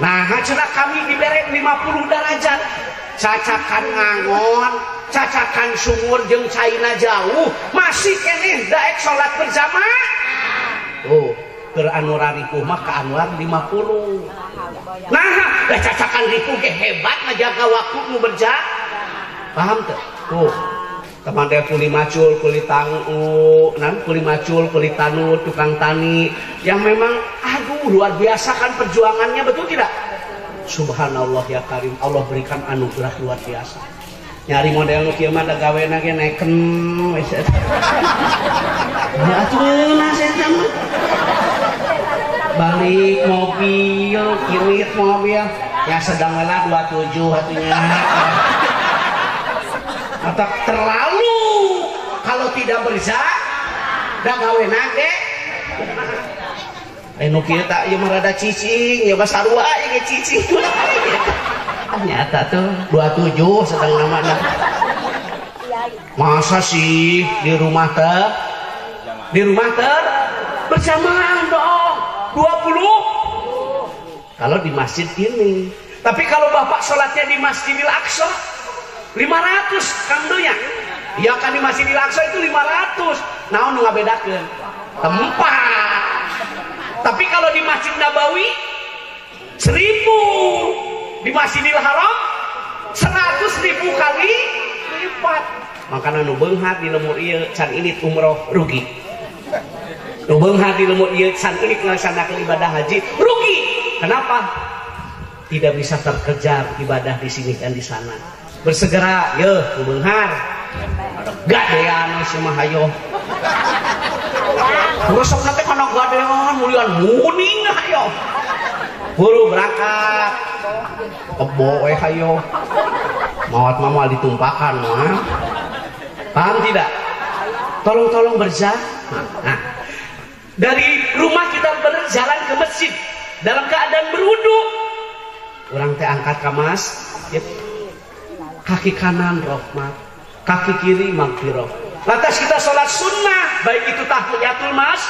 [SPEAKER 1] Nah, cenah kami dibere 50 derajat. Cacakan ngangon, cacakan sumur jeung caina jauh, masih keneh daek sholat berjamaah. Oh, keur anu raripuh mah ka Anwar 50. Nah, dah cacakan ripuh ge hebat ngajaga waktu nu berjamaah. Paham teu? Tuh. Teman teh kuli macul, kuli tangu, kuli macul, kuli tanu, tukang tani yang memang aduh luar biasa kan perjuangannya, betul tidak? Subhanallah ya karim, Allah berikan anugerah luar biasa. Nyari model kieu mah da gawena ge neken wis. Ya atuh saya mah. Balik mobil, kirit mobil, ya sedang lelah 27 hatinya. Atau terlalu kalau tidak berzakat dah gawena ge. Nu kieu tak ieu mah rada cicing, ya basarua ge cicing. Ternyata tuh 27 sedang namanya. Masa sih di rumah ter berjamaah dong 20 kalau di masjid ini. Tapi kalau bapak sholatnya di Masjidil Aqsa 500 kamdunya. Ya kan di Masjidil Aqsa itu 500. Naon nu ngabedakeun? Tempat. Tapi kalau di Masjid Nabawi 1000. Di Masjidil Haram 100.000 kali lipat. Makanya nu beunghar di lemur ieu can ilit umroh rugi. Nu beunghar di lemur ieu can ilit ngalaksanakeun ibadah haji rugi. Kenapa? Tidak bisa terkejar ibadah di sini dan di sana. Bersegera, ye, nu beunghar. Gadean semua hayo. Terus sok nanti kana gadean mulian muning hayo. Buru berangkat. Kebo hayo. Mawat mama ditumpahkan mah. Paham tidak? Tolong berjalan. Nah, dari rumah kita berjalan ke masjid dalam keadaan berwudu. Orang teh angkat ke masjid. Kaki kanan rahmat, kaki kiri maghfirah. Lantas kita sholat sunnah, baik itu tahiyatul mas.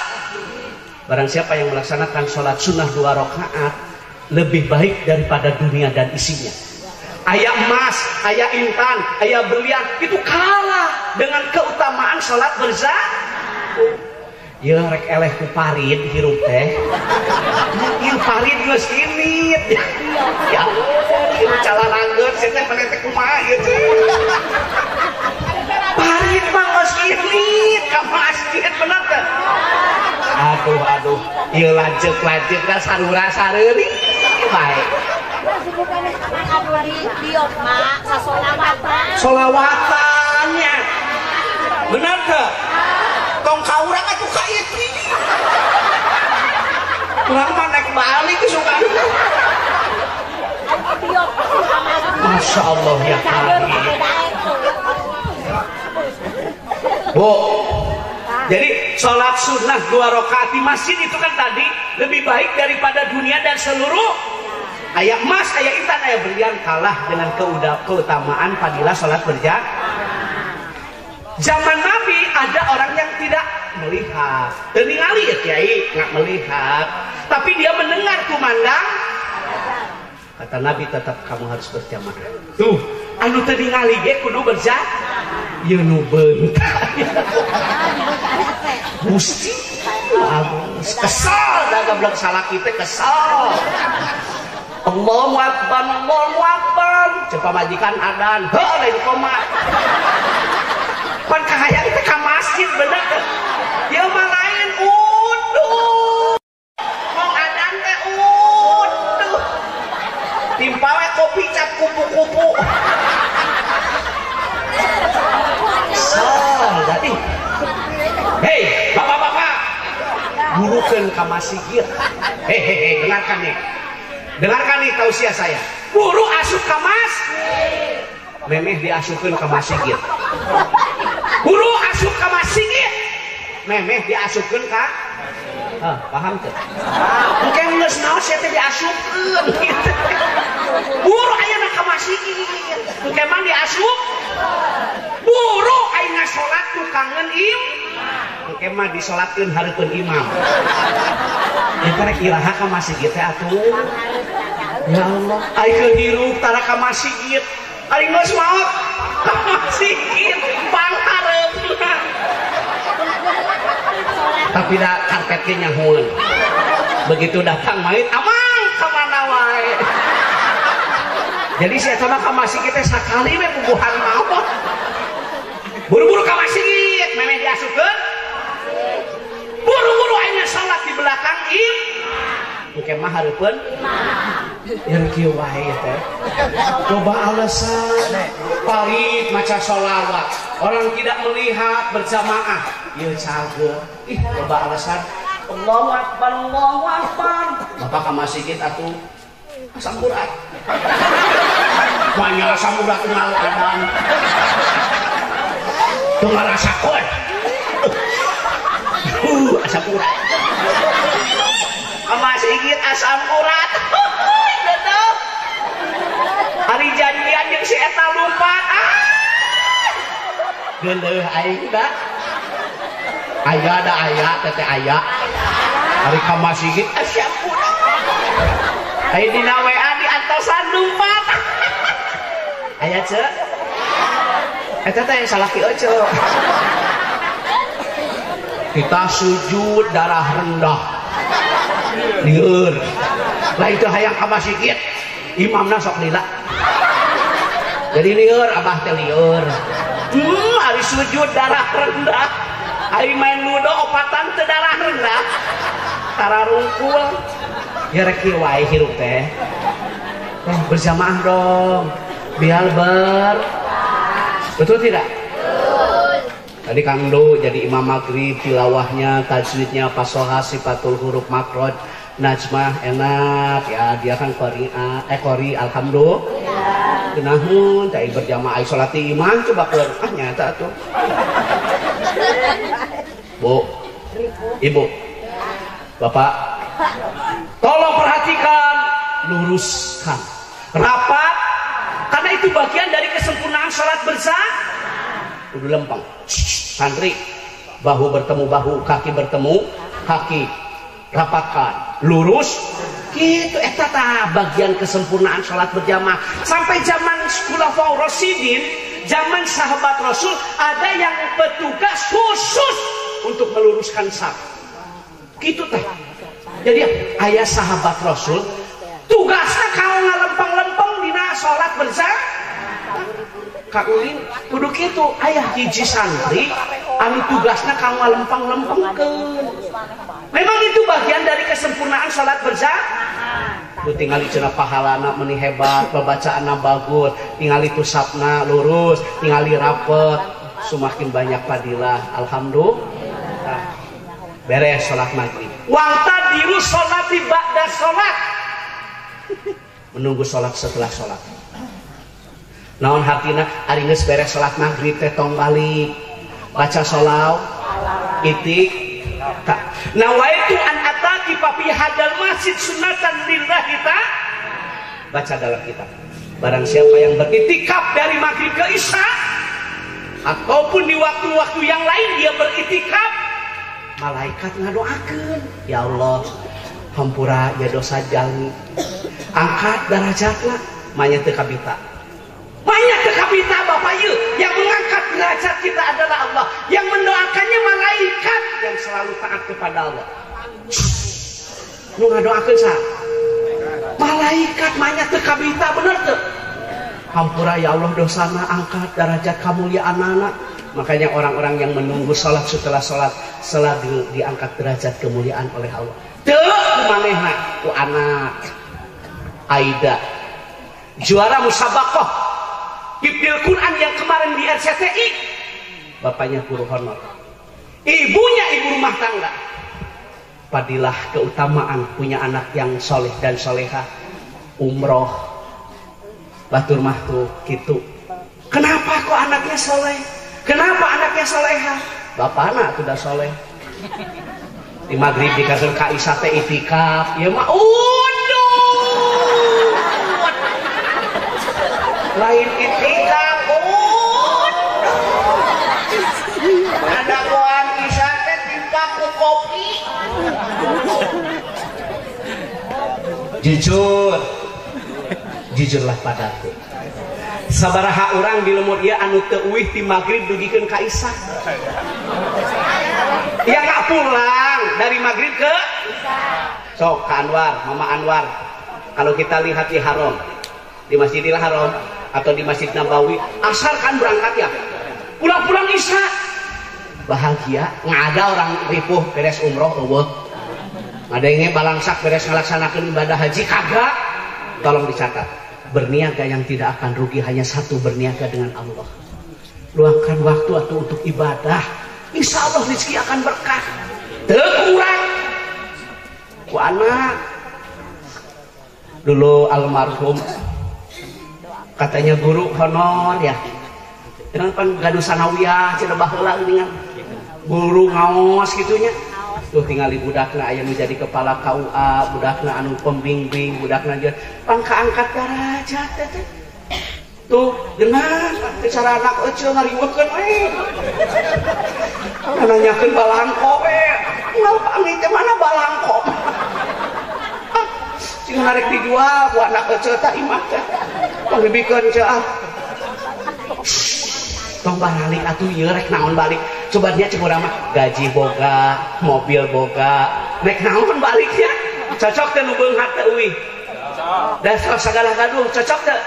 [SPEAKER 1] Barang siapa yang melaksanakan sholat sunnah 2 rakaat lebih baik daripada dunia dan isinya. Ayah emas, ayah intan, ayah berlian itu kalah dengan keutamaan sholat berjamaah. Ya rek eleh ku parit hirup teh. Ieu parit geus init. Ya. Ieu calananggeun cenah pake teh kumaha ieu teh. Parit mah geus init ka masjid bener teh. Aduh. Ieu lanceuk da sarura-sareuri bae. Solawatannya. Bener teh? Tong kaurang atuh ka ieu. Urang mah naik balik ke suka. Masya Allah ya Karim. Bu, jadi sholat sunnah 2 rakaat di masjid itu kan tadi lebih baik daripada dunia dan seluruh. Ayah emas, ayah intan, ayah berlian kalah dengan keutamaan fadilah sholat berjamaah. Zaman Nabi ada orang yang tidak melihat, ningali ya Kiai nggak melihat, tapi dia mendengar kumandang. Kata Nabi tetap kamu harus berjamaah. Tuh, anu teu ningali ge kudu berjamaah. Ieu nu beuntar. Gusti, kesal da gablek salaki teh kesal. Allahu Akbar, Allahu Akbar. Cepa majikan adan, heuh lain koma. Pan kahayang teh ka masjid bener teh. Ieu mah lain uduh. Mau adan teh uduh. diasukeun ka masjid. Hehehe, dengarkan nih tausiah saya. Guru asup ka masjid, memeh diasukeun ka masjid. Guru asup ka masjid, memeh diasukeun ka paham tuh? Mungkin geus naos eta diasupkeun gitu. Guru ayeuna ka masjid, mungkin mah diasup. Guru ayeuna salat tukangan mungkin mah disolatkeun hareupeun imam. Eta rek iraha ka masjid teh atuh. Ya Allah, ai kehirup tara ka masjid. Ari geus maot ka masjid panghareupna. Tapi dah karpetnya nyahuan. Begitu datang main, amang kemana wae. Jadi saya sama kamasi kita sekali we bubuhan mawon. Buru-buru kamasi memang diasukeun. Buru-buru ayeuna salat di belakang mungkin mah hareupeun yang kieu wae teh. Coba alasan parit maca sholawat, orang tidak melihat berjamaah. Ieu cager. Ih, coba alasan Allahu Akbar, Allahu Akbar. Bapak ka masjid atuh samburat. Banyak samburat ngaladan. Teu ngarasakeun. Asam urat. Masjid asam urat. Hari janjian yang si eta lupa. Geuleuh aing da. Aya da aya teteh aya. Hari ka masjid asam urat. Ai dina WA di antosan lupa. Aya ceuk. Eta teh salah kieu ceuk. Kita sujud darah rendah. Lieur. Lah itu hayang ka masjid. Imamna sok lila. Jadi lieur abah teh lieur. Ari sujud darah rendah. Ari main ludo opatan teu darah rendah. Tara rungkul. Ya rek kieu wae hirup teh. Berjamaah dong. Biar betul tidak? Tadi Kang Do jadi imam maghrib, tilawahnya, tajwidnya, fasohah, sifatul huruf makroj, najmah enak ya, dia kan qori alhamdulillah. Genahun cai berjamaah salat imam coba keun nyata tuh. Bu, Ibu, Bapak, tolong perhatikan, luruskan, rapat, karena itu bagian dari kesempurnaan salat bersama. Udah lempeng. Santri, bahu bertemu bahu, kaki bertemu kaki, rapatkan, lurus. Gitu eta tah bagian kesempurnaan salat berjamaah. Sampai zaman Khulafaur Rasyidin, zaman sahabat Rasul, ada yang petugas khusus untuk meluruskan saf. Gitu tah. Jadi aya sahabat Rasul tugasnya kalau ngalempeng-lempeng dina salat berjamaah. Kak Ulin kudu kitu, aya hiji santri anu tugasna kanggo lempeng-lempengkeun. Memang itu bagian dari kesempurnaan salat berjamaah. Lu tingali cenah pahalana meuni hebat, babacaanna bagus, tingali tusapna lurus, tingali rapet, semakin banyak fadilah. Alhamdulillah. Beres salat maghrib. Waqtadiru sholati ba'da sholat. Menunggu salat setelah salat. Naon hartina ari geus beres salat maghrib teh tong balik baca sholawat itik nawaitu an ataki papi hadal masjid sunatan lillahi ta baca dalam kitab barang siapa yang beritikaf dari maghrib ke isya ataupun di waktu-waktu yang lain dia beritikaf malaikat ngadoakeun ya Allah hampura ya dosa jalmi angkat derajatna manya teu kabita. Banyak kekabita Bapak Yu, yang mengangkat derajat kita adalah Allah, yang mendoakannya malaikat yang selalu taat kepada Allah. Nu ngadoakeun sa? Malaikat banyak kekabita bener tuh. Hampura ya Allah dosana angkat derajat kamuliaan anak. Makanya orang-orang yang menunggu sholat setelah sholat selalu diangkat derajat kemuliaan oleh Allah. Teu manehna ku anak Aida juara musabaqah Hifdzil Quran yang kemarin di RCTI, bapaknya guru honor, ibunya ibu rumah tangga, fadilah keutamaan punya anak yang soleh dan soleha. Umroh batur mah tuh gitu. Kenapa kok anaknya soleh? Kenapa anaknya soleha? Bapak anak sudah soleh. Di maghrib dikasih ka Isa teh itikaf, ya mah lain itikaf, ada koan Isa teh timpak ku kopi. Jujurlah padaku. Sabaraha orang di lemur ieu anu teu euih ti maghrib dugikeun ka Isya. Ya nggak pulang dari maghrib ke Isya. Sok ka Anwar, Mama Anwar. Kalau kita lihat di Haram, di Masjidil Haram atau di Masjid Nabawi, asar kan berangkat ya. Pulang-pulang Isya. Bahagia, nggak ada orang ripuh beres umroh eueuh. Ada yang balangsak beres ngalaksanakeun ibadah haji kagak. Tolong dicatat. Berniaga yang tidak akan rugi hanya satu, berniaga dengan Allah. Luangkan waktu atau untuk ibadah, insya Allah rezeki akan berkah. Terkurang ku anak dulu almarhum katanya guru honor ya, dengan pan gaduh sanawiyah cenah baheula geuningan guru ngaos gitunya. Tuh tinggali budakna aya nu jadi kepala KUA, budakna anu pembimbing, budakna jeung pangkaangkat darajat teh. Tuh dengan cara anak eceu ngariweukeun we. Nanyakeun balangko we. Ulah pamit teh mana balangko. Cing narek dijual ku anak eceu teh imah teh. Pangibikeun ceuh. Tong balik atuh ieu rek naon balik. Coba dia cek urang mah gaji boga, mobil boga, rek naon baliknya. Cocok teh nu beunghar teh euy. Dan segala gaduh cocok teh.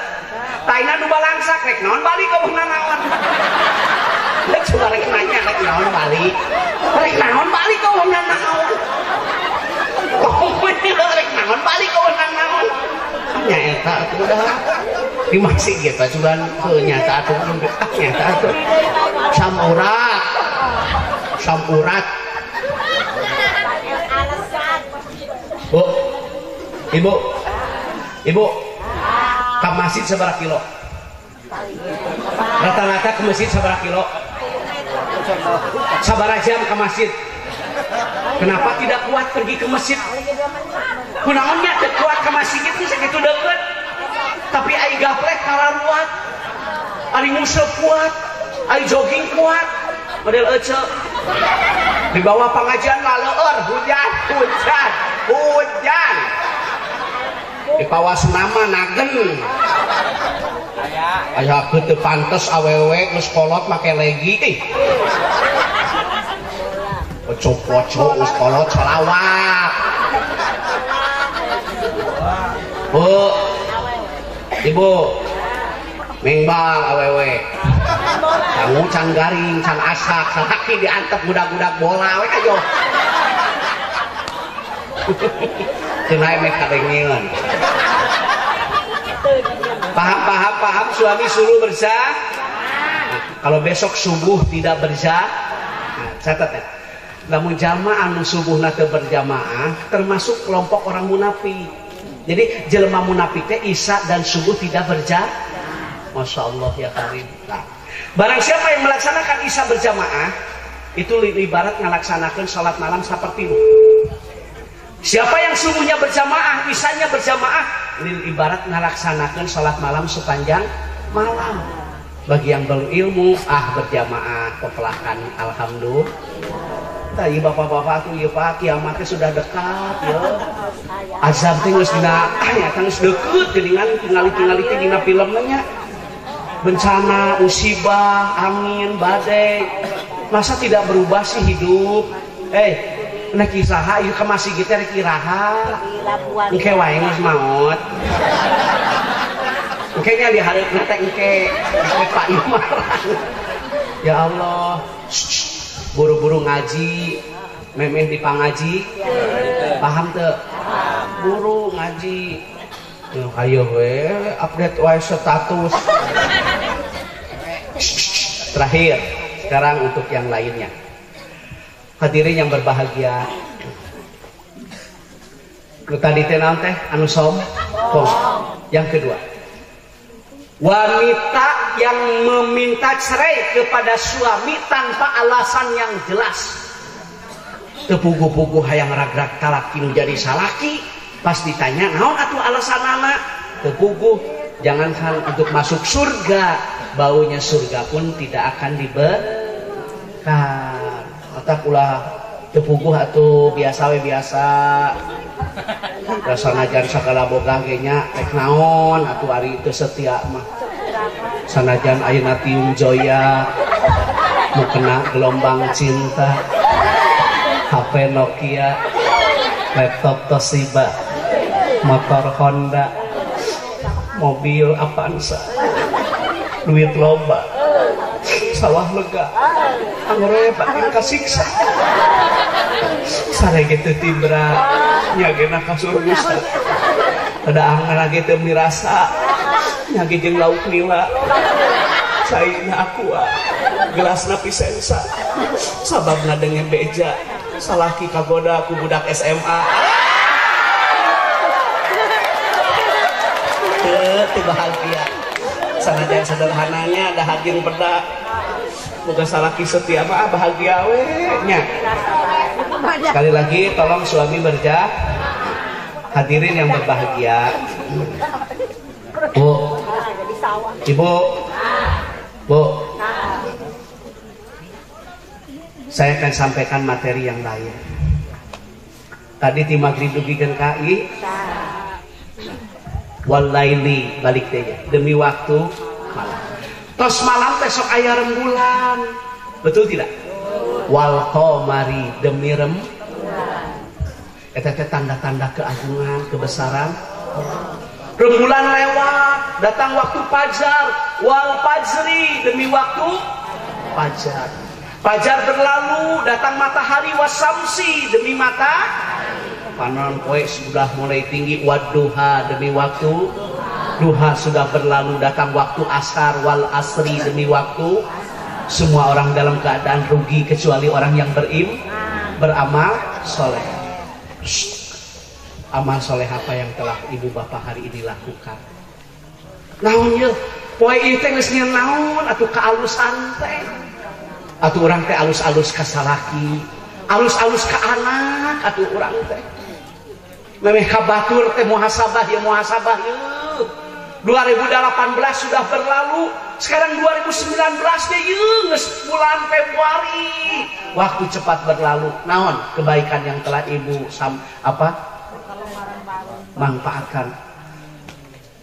[SPEAKER 1] Taina nu balangsak rek naon balik ka beunghar naon. Rek coba rek nanya rek naon balik. Rek naon balik ka beunghar naon. Rek naon balik ka beunghar naon. Nya eta atuh udah. Di masih gitu cuman nyata atuh nyata atuh. Sampurat Bu, ibu ke masjid seberapa kilo? Rata-rata ke masjid seberapa kilo? Sabar jam ke masjid. Kenapa tidak kuat pergi ke masjid? Kunaonnya tidak kuat ke masjid itu segitu deket. Tapi ai gaplek kalaruat, ari musel kuat, ai jogging kuat, model ece. Di bawah pengajian laleur, hujan. Di bawah senama nagen. Aya teu pantes awewe geus kolot make legi. Pocok-pocok geus kolot salawat. Bu, Ibu, mengbal awewe. Kamu can garing, can asak, salaki diantep budak-budak bola we ayo. Cenah mek kadengeun. Paham suami suruh berzah. Kalau besok subuh tidak berzah, catat ya. Lamun jamaah anu subuhna teu berjamaah termasuk kelompok orang munafik. Jadi jelema munafik teh isya dan subuh tidak berjamaah. Masya Allah ya karim. Nah, barang siapa yang melaksanakan isya berjamaah itu ibarat melaksanakan sholat malam seperti itu. Siapa yang subuhnya berjamaah, isyanya berjamaah, ibarat melaksanakan sholat malam sepanjang malam. Bagi yang belum ilmu, berjamaah kepelakan, alhamdulillah. Tadi bapak-bapak tuh ya Pak, kiamatnya sudah dekat ya. Azab teh geus dina aya kan geus deukeut geuningan tingali-tingali teh dina filmnya. Bencana, musibah, angin, badai. Masa tidak berubah sih hidup? Nek isaha ieu ka masih kitu rek iraha. Engke wae geus maot. Engke nya di hareupna teh engke Pak Imar. Ya Allah. Buru-buru ngaji, memeh di pangaji, paham teu? Buru ngaji, ayo we update wae status. Terakhir, sekarang untuk yang lainnya, hadirin yang berbahagia, Tadi teh naon teh anu sombong. Yang kedua, wanita yang meminta cerai kepada suami tanpa alasan yang jelas. Tepugu-pugu hayang ragrak talaki nu jadi salaki, pas ditanya naon atuh alasan anak, tepugu jangankan untuk masuk surga, baunya surga pun tidak akan diberikan. Otak ulah tepuguh atuh biasa we biasa. Sanajan sakala boga ge nya rek naon atuh ari teu setia mah. Sanajan ayeuna tiung joya mu kena gelombang cinta. HP Nokia, laptop Toshiba, motor Honda, mobil Avanza, duit loba, sawah lega, angore batin kasiksa, sarege teu tibra, nyagena kasurgusa, ada angana ge teu mirasa, nyage jeung lauk nila, saina aqua, gelasna pisensa, sababna dengan beja. Salaki kagoda aku budak SMA. Teu bahagia. Sanajan sederhananya ada hajin peda. Boga salaki setia mah bahagia we nya. Sekali lagi tolong suami berjah. Hadirin yang berbahagia. Bu. Ibu. Bu. Saya akan sampaikan materi yang lain. Tadi di maghrib dugikeun KI walaili balik teh demi waktu malam. Tos malam besok aya rembulan. Betul tidak? Wal qamari demi rembulan. Eta teh tanda-tanda keagungan, kebesaran. Rembulan lewat, datang waktu fajar. Wal fajri demi waktu fajar. Fajar berlalu, datang matahari wasamsi demi mata. Panon poe sudah mulai tinggi, wadduha demi waktu. Duha sudah berlalu, datang waktu asar wal asri demi waktu. Semua orang dalam keadaan rugi kecuali orang yang beramal soleh. Amal soleh apa yang telah ibu bapak hari ini lakukan? Naon ye? Poe ieu teh geus naon atuh kaalusan teh. Atuh orang teh alus-alus ka salaki, alus-alus ka anak, atuh orang teh memeh ka batur teh muhasabah ya muhasabah ye. 2018 sudah berlalu, sekarang 2019 teh ye geus bulan Februari. Waktu cepat berlalu. Naon kebaikan yang telah ibu manfaatkan?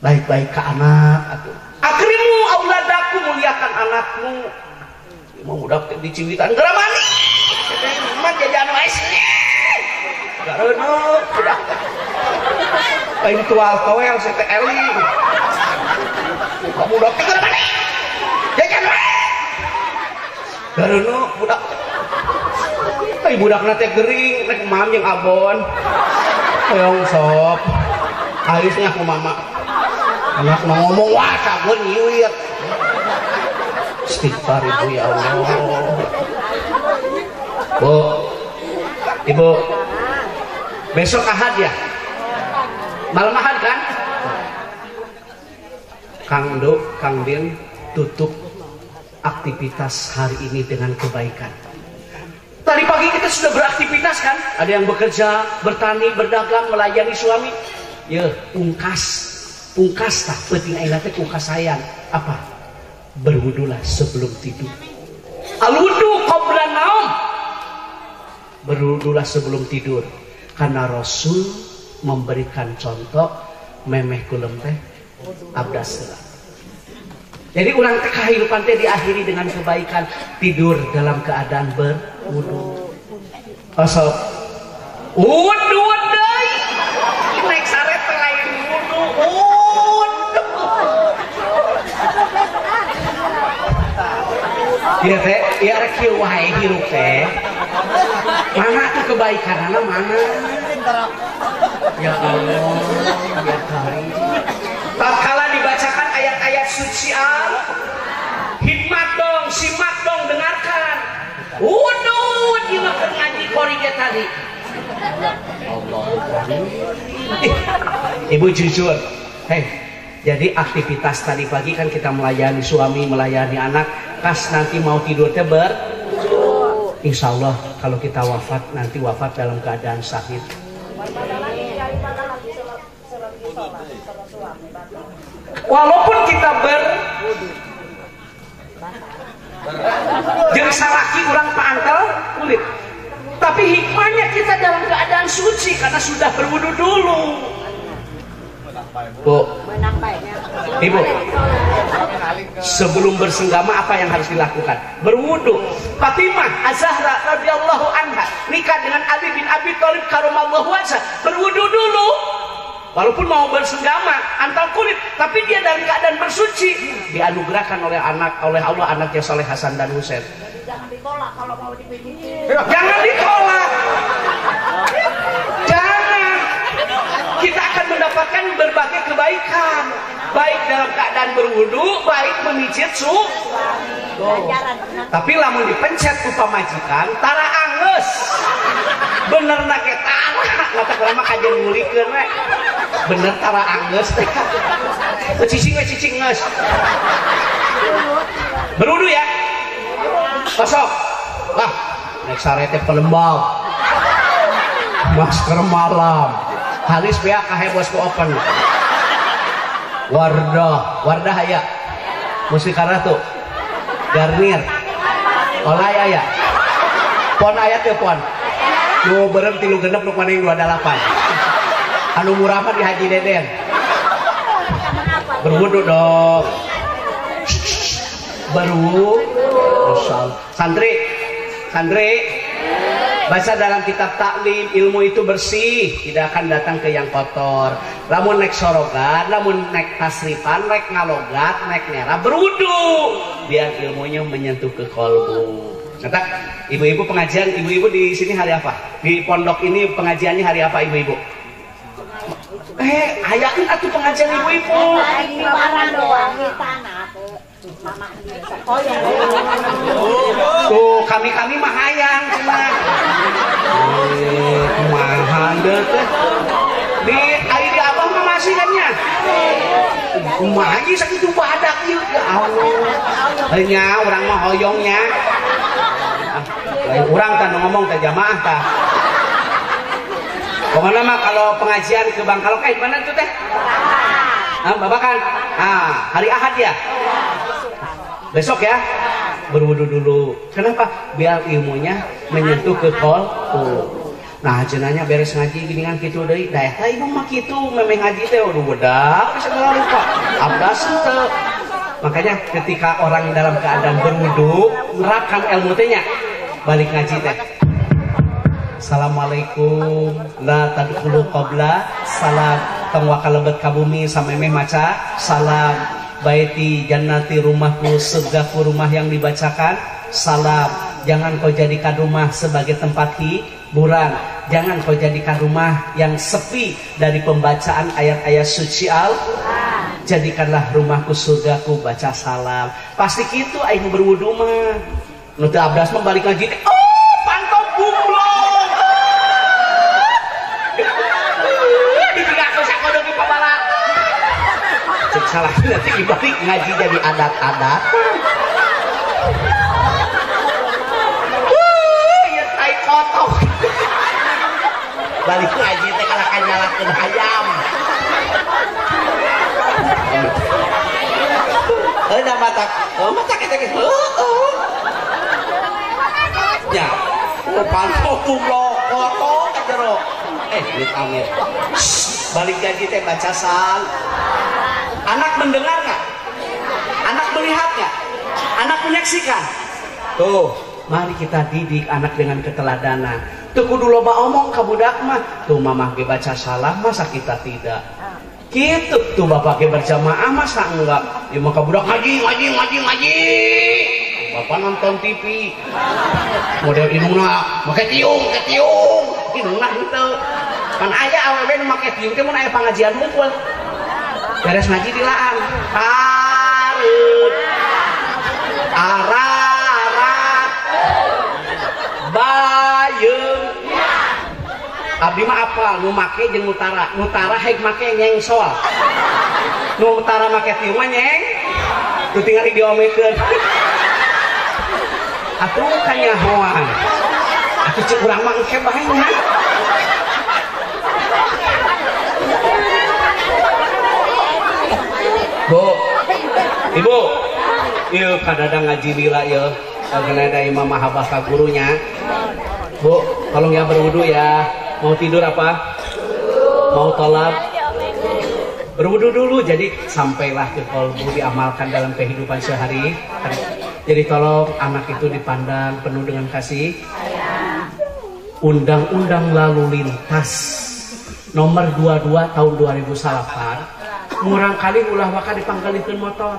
[SPEAKER 1] Baik-baik ke anak atuh. Akrimu auladakum, muliakan anakmu. Mau budak di Ciwitan geramani mah jajan wae sih gareuneuh budak lain tual toel saya teh eling budak teh geramani jajan wae gareuneuh budak ai budakna teh gering rek mam jeung abon hoyong sop alisnya ku mama anak ngomong wah sabeun nyiwir. Istighfar ibu ya Allah. Bu, ibu, besok Ahad ya? Malam Ahad kan? Kang Do, Kang Din tutup aktivitas hari ini dengan kebaikan. Tadi pagi kita sudah beraktivitas kan? Ada yang bekerja, bertani, berdagang, melayani suami. Ya, pungkas tak penting ayeuna teh pungkas sayang. Apa? Berwudulah sebelum tidur. Al-wudu qabla naum. Berwudulah sebelum tidur. Karena Rasul memberikan contoh memeh kulem teh abdas. Jadi ulang teh kehidupan teh diakhiri dengan kebaikan, tidur dalam keadaan berwudu. Asal wudu deui. Naik saret teh lain wudu. Iya teh, iya rek kieu wae hirup teh. Mana tuh kebaikanana mana? Ya Allah, ya Karim. Tatkala dibacakan ayat-ayat suci hikmat dong, simak dong, dengarkan. Wudu, ieu mah keur ngaji korige tadi. Allah. Ibu jujur, jadi aktivitas tadi pagi kan kita melayani suami, melayani anak, kas nanti mau tidur teber, insya Allah kalau kita wafat nanti wafat dalam keadaan sakit. Walaupun kita jeung salaki urang paantel kulit, tapi hikmahnya kita dalam keadaan suci karena sudah berwudu dulu. Bu, Ibu, sebelum bersenggama apa yang harus dilakukan? Berwudu. Fatimah Az-Zahra radhiyallahu anha nikah dengan Ali bin Abi Thalib karamallahu wajhah, berwudu dulu. Walaupun mau bersenggama antal kulit, tapi dia dalam keadaan bersuci, dianugerahkan oleh Allah anaknya Saleh Hasan dan Husain.
[SPEAKER 2] Jangan ditolak kalau mau dipijitin.
[SPEAKER 1] Jangan ditolak. Jangan. Kita akan mendapatkan berbagai kebaikan, baik dalam keadaan berwudu, baik memijit tapi lamun dipencet ku pamajikan tara angeus. Bener na ke tara, ngata kurang mah kajian ngulikeun we. Bener tara angeus teh. Cicing we cicing geus. Berwudu ya. Kosok. Wah, naik sarete pelembab. Masker malam. Halis bea kahe bosku open. Wardah aya. Mustika Ratu. Garnier. Olay aya. Pon aya teu pon. Nu beureum 3 genep nu kuning 28. Anu murah mah di Haji Deden. Berwudu dong. Santri, baca dalam kitab taklim, ilmu itu bersih, tidak akan datang ke yang kotor. Lamun nek sorogan, lamun nek tasrifan, nek ngalogat, nek nera, berwudu biar ilmunya menyentuh ke kolbu. Kata ibu-ibu pengajian, ibu-ibu di sini hari apa? Di pondok ini pengajiannya hari apa ibu-ibu? Ayakin atuh pengajian ibu-ibu.
[SPEAKER 2] Barang doang di tanah.
[SPEAKER 1] Tuh kami mah hayang cenah. Kumaha teh. Di ai di abah mah masih kan nya. Kumaha ieu sakitu badak ieu ya Allah. Nya urang mah hoyongnya. Lain urang tah ngomong teh jamaah tah. Kemana mah kalau pengajian ke Bangkalok mana tuh teh? Babakan. Hari Ahad ya. Besok ya, berwudu dulu. Kenapa? Biar ilmunya menyentuh ke kolbu. Nah, jenanya beres ngaji gini kan gitu deui. Da eta ibu mah kitu memeh ngaji teh udah bedak segala rupa. Abdas teu. Makanya ketika orang dalam keadaan berwudu, nerapkan ilmu teh nya. Balik ngaji teh. Assalamualaikum la tadkhulu qabla salam tong wakalebet ka bumi samemeh maca salam baiti jannati rumahku surgaku rumah yang dibacakan salam. Jangan kau jadikan rumah sebagai tempat hiburan, jangan kau jadikan rumah yang sepi dari pembacaan ayat-ayat suci jadikanlah rumahku surgaku baca salam. Pasti gitu aing berwudu mah nu teu abdas mah balik lagi pantau bunglong dipinggak sakodo di pabalat cek salah nanti dibalik ngaji jadi adat-adat. Ya tai kotok balik ngaji teh kana kanyalakeun hayam. Dah matak kita ya, pantau kumlo kotok jero. Ditanya, balik lagi teh baca sal. Anak mendengar nggak? Anak melihat nggak? Anak menyaksikan? Tuh, mari kita didik anak dengan keteladanan. Tuh kudu loba omong ka budak mah. Tuh mamah ge baca salah masa kita tidak? Gitu tuh bapak ge berjamaah masa enggak? Ya maka budak ngaji. Bapak nonton TV. Model indungna make tiung, indungna henteu. Kan aya awewe nu make tiung teh mun aya pangajian hungkul. Beres ngaji di laan. Hareut. Arat. Bayeung. abdi mah apal nu make jeung nutara haig make nyengsol nu utara make tiu mah nyeng tu tinggal diomekeun atuh kanyahoan atuh cek urang mah engke bae nya Bu Ibu ieu kadadang ngaji lila ieu karena ada imam mahabah ka gurunya. Bu, tolong ya berwudu ya. Mau tidur apa? Mau tolak? Berwudu dulu. Jadi sampailah ke kolbu diamalkan dalam kehidupan sehari. Jadi tolong anak itu dipandang penuh dengan kasih. Undang-undang lalu lintas nomor 22 tahun 2008 murang kali ulah waka dipanggalikeun motor.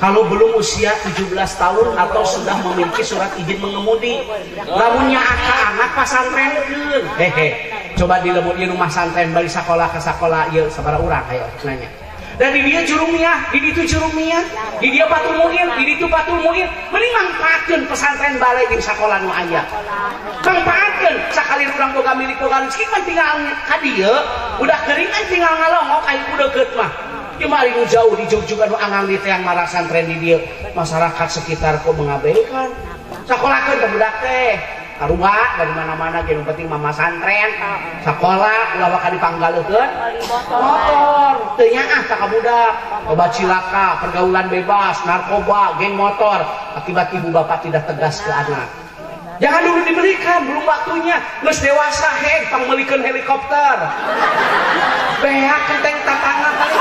[SPEAKER 1] Kalau belum usia 17 tahun atau sudah memiliki surat izin mengemudi. Lamunnya anak pasantrenkeun. Coba dilemutin rumah santren balik sekolah ke sekolah ieu sabaraha urang ayo nanya. Dan di dia jurumnya, di ditu jurumnya, di dia batul muin, di ditu batul muin. Mending mangpaatkeun pesantren balai jeung sakola nu aya. Mangpaatkeun sakali urang boga milik boga rezeki kan tinggal ka dieu, udah kering kan tinggal ngalongok aya ku deukeut mah. Kemarin jauh di Jogja nu angang di teang marah santren di dia masyarakat sekitar kok mengabaikan sakolahkeun teh budak teh karuba dari mana-mana ge nu penting mama santren sakola ulah waka dipanggaleukeun motor teu nyaah ka budak obat cilaka pergaulan bebas narkoba geng motor akibat ibu bapak tidak tegas ke anak. Jangan dulu dibelikan, belum waktunya. Geus dewasa heg pangmelikeun helikopter. Beak kenteng tatangna kali.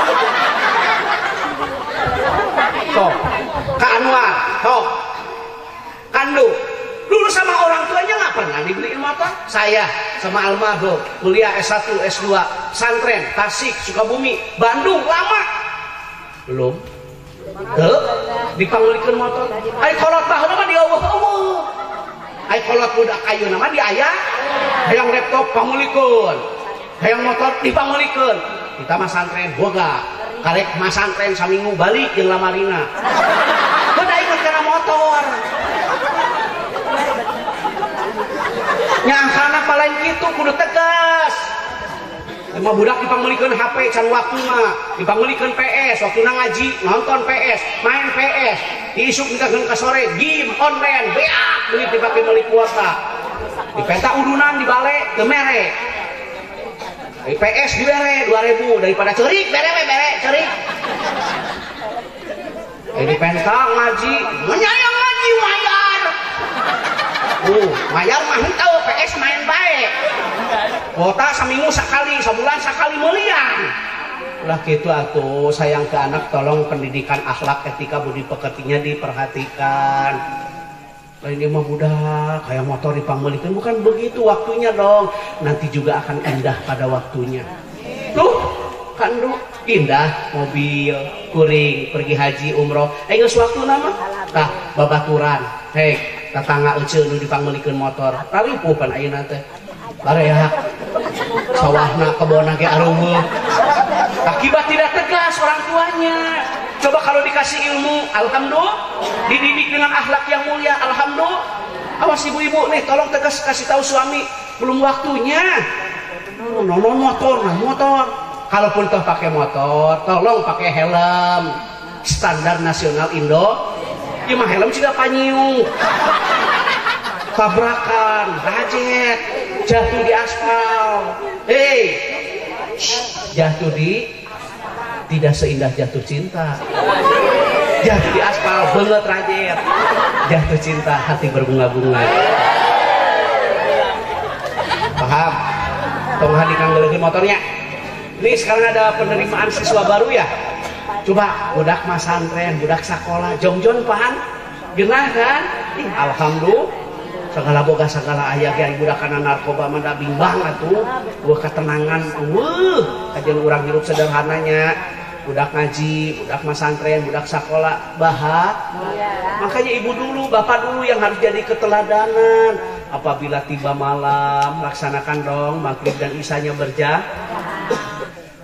[SPEAKER 1] Sok. Ka Anwar, sok. Kandu. Dulu sama orang tuanya nggak pernah dibeliin motor. Saya sama almarhum kuliah S1, S2, santren, Tasik, Sukabumi, Bandung lama. Belum. Tuh, dipangmelikeun motor. Ai kolot baheula mah dieuweuh-euweuh. Ay kolot budak kayu nama di ayah hayang laptop pangulikeun hayang motor dipangulikeun kita mah santren boga karek mah santren saminggu balik jeung lamarina kudu ikut kana motor nyangkana palain kitu kudu tegas emang budak dipangulikeun HP can waktu mah dipangulikeun PS waktuna ngaji nonton PS main PS diisuk mintakeun ka sore game online beak beli dipake beli kuota dipenta udunan di bale teu mere PS dibere 2000 daripada ceurik bere ceurik dipenta ngaji menyayang ngaji mayar mayar mah henteu PS main bae kuota saminggu sekali sabulan sekali meulian lah gitu atuh sayang ke anak tolong pendidikan akhlak etika budi pekertinya diperhatikan. Lain dia mah budak kayak motor dipangmelikeun bukan begitu waktunya dong nanti juga akan indah pada waktunya tuh kan lu indah mobil kuring pergi haji umroh geus waktuna mah tah babaturan hei tatangga euceul nu dipangmelikeun motor taripuh pan ayeuna teh bareak sawahna kebona ge areueuh akibat tidak tegas orang tuanya. Coba kalau dikasih ilmu, alhamdulillah, dididik dengan akhlak yang mulia, alhamdulillah. Awas ibu-ibu nih, tolong tegas kasih tahu suami, belum waktunya. Motor. Kalaupun toh pakai motor, tolong pakai helm standar nasional Indo. Ya mah helm sudah panyiung, tabrakan, rajet, jatuh di aspal. Jatuh di tidak seindah jatuh cinta. Jatuh di aspal banget rajet. Jatuh cinta hati berbunga-bunga. Paham? Tong dikanggeleukeun motornya. Ini sekarang ada penerimaan siswa baru ya. Coba budak mas santren, budak sekolah, jongjon pan, genah kan? Alhamdulillah. Segala boga segala ayah ge budak kana narkoba mah da bimbang atuh. Buah ketenangan kajian urang hirup sederhananya. Budak ngaji, budak mas santren, budak sekolah bahagia. Makanya ibu dulu, bapak dulu yang harus jadi keteladanan. Apabila tiba malam, laksanakan dong maghrib dan isanya berjamaah.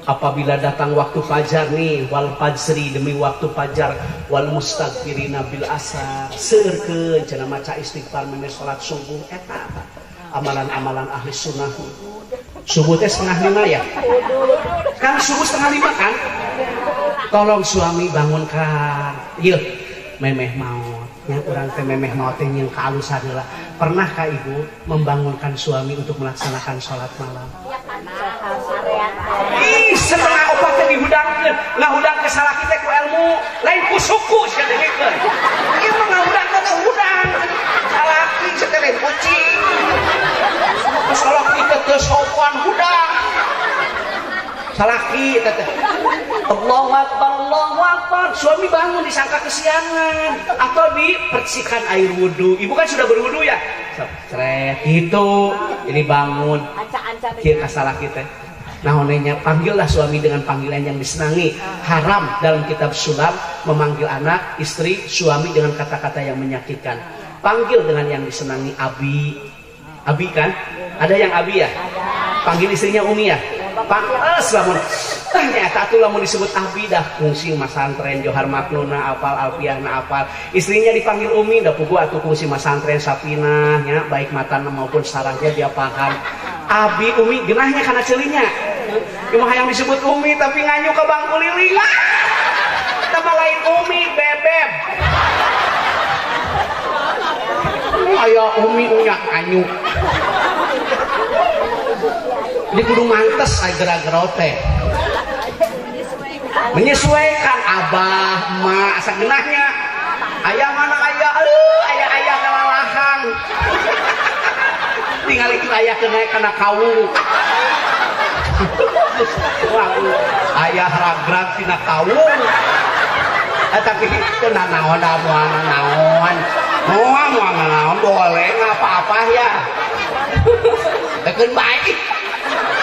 [SPEAKER 1] Apabila datang waktu fajar nih, wal fajri demi waktu fajar, wal mustaghfirina bil asar, seurkeun cenah maca istighfar meme salat subuh eta amalan-amalan ahli sunnah. Subuh teh 4:30 ya? Kan subuh 4:30 kan? Tolong suami bangunkan. Yuk, memeh maut. Yang orang teh memeh maut yang kalus adalah pernahkah ibu membangunkan suami untuk melaksanakan sholat malam? Ih, setengah opat teh dihudangkeun, ngahudang ke salah kita ku ilmu, lain ku suku sia dengikeun. Ieu mah ngahudang ke hudang. Salaki teh lain kucing. Salaki teh sopan hudang. Salaki teh. Allahu Akbar, Allahu Akbar. Suami bangun disangka kesiangan atau dibersihkan air wudhu. Ibu kan sudah berwudhu ya? Seret gitu. Ini bangun. Kieu ka salaki teh. Nah, onenya panggillah suami dengan panggilan yang disenangi. Haram dalam kitab sulam memanggil anak, istri, suami dengan kata-kata yang menyakitkan. Panggil dengan yang disenangi. Abi. Abi kan? Ada yang abi ya? Panggil istrinya Umi ya? Lamun ternyata tuh lamun disebut abi dah kungsi masantren Johar Maknuna apal Alfiana apal. Istrinya dipanggil Umi dah pugu atuh kungsi masantren Sapinah nya baik matana maupun sarangnya dia paham. Abi Umi genahnya kana ceulinya. Cuma yang disebut Umi tapi nganyu ke bangku liling. Tambah lain Umi bebeb. Aya Umi nya nganyu. Ini kudu mantes ay gera-gera teh. Menyesuaikan abah, emak, asa genahnya. Ayah mana ayah? Ayah kalalahan. Tinggal itu ayah kena kana kawung. Ayah ragrag tina kawung. Tapi itu naon da naon. Naon boleh ngapa-apa ya. Tekeun baik.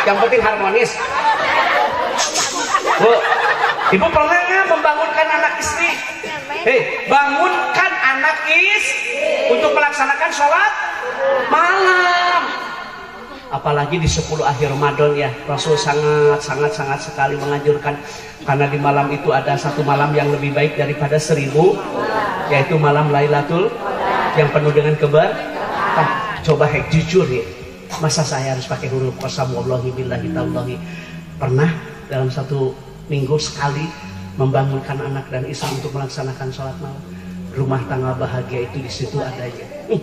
[SPEAKER 1] Yang penting harmonis. Bu, ibu pernah nggak membangunkan anak istri? Hei, bangunkan anak untuk melaksanakan sholat malam. Apalagi di 10 akhir Ramadan ya, Rasul sangat sekali menganjurkan karena di malam itu ada satu malam yang lebih baik daripada 1000, yaitu malam Lailatul yang penuh dengan keberkahan. Coba jujur ya. Masa saya harus pakai huruf qasam wallahi billahi tallahi? Pernah dalam satu minggu sekali membangunkan anak dan istri untuk melaksanakan sholat malam. Rumah tangga bahagia itu di situ adanya.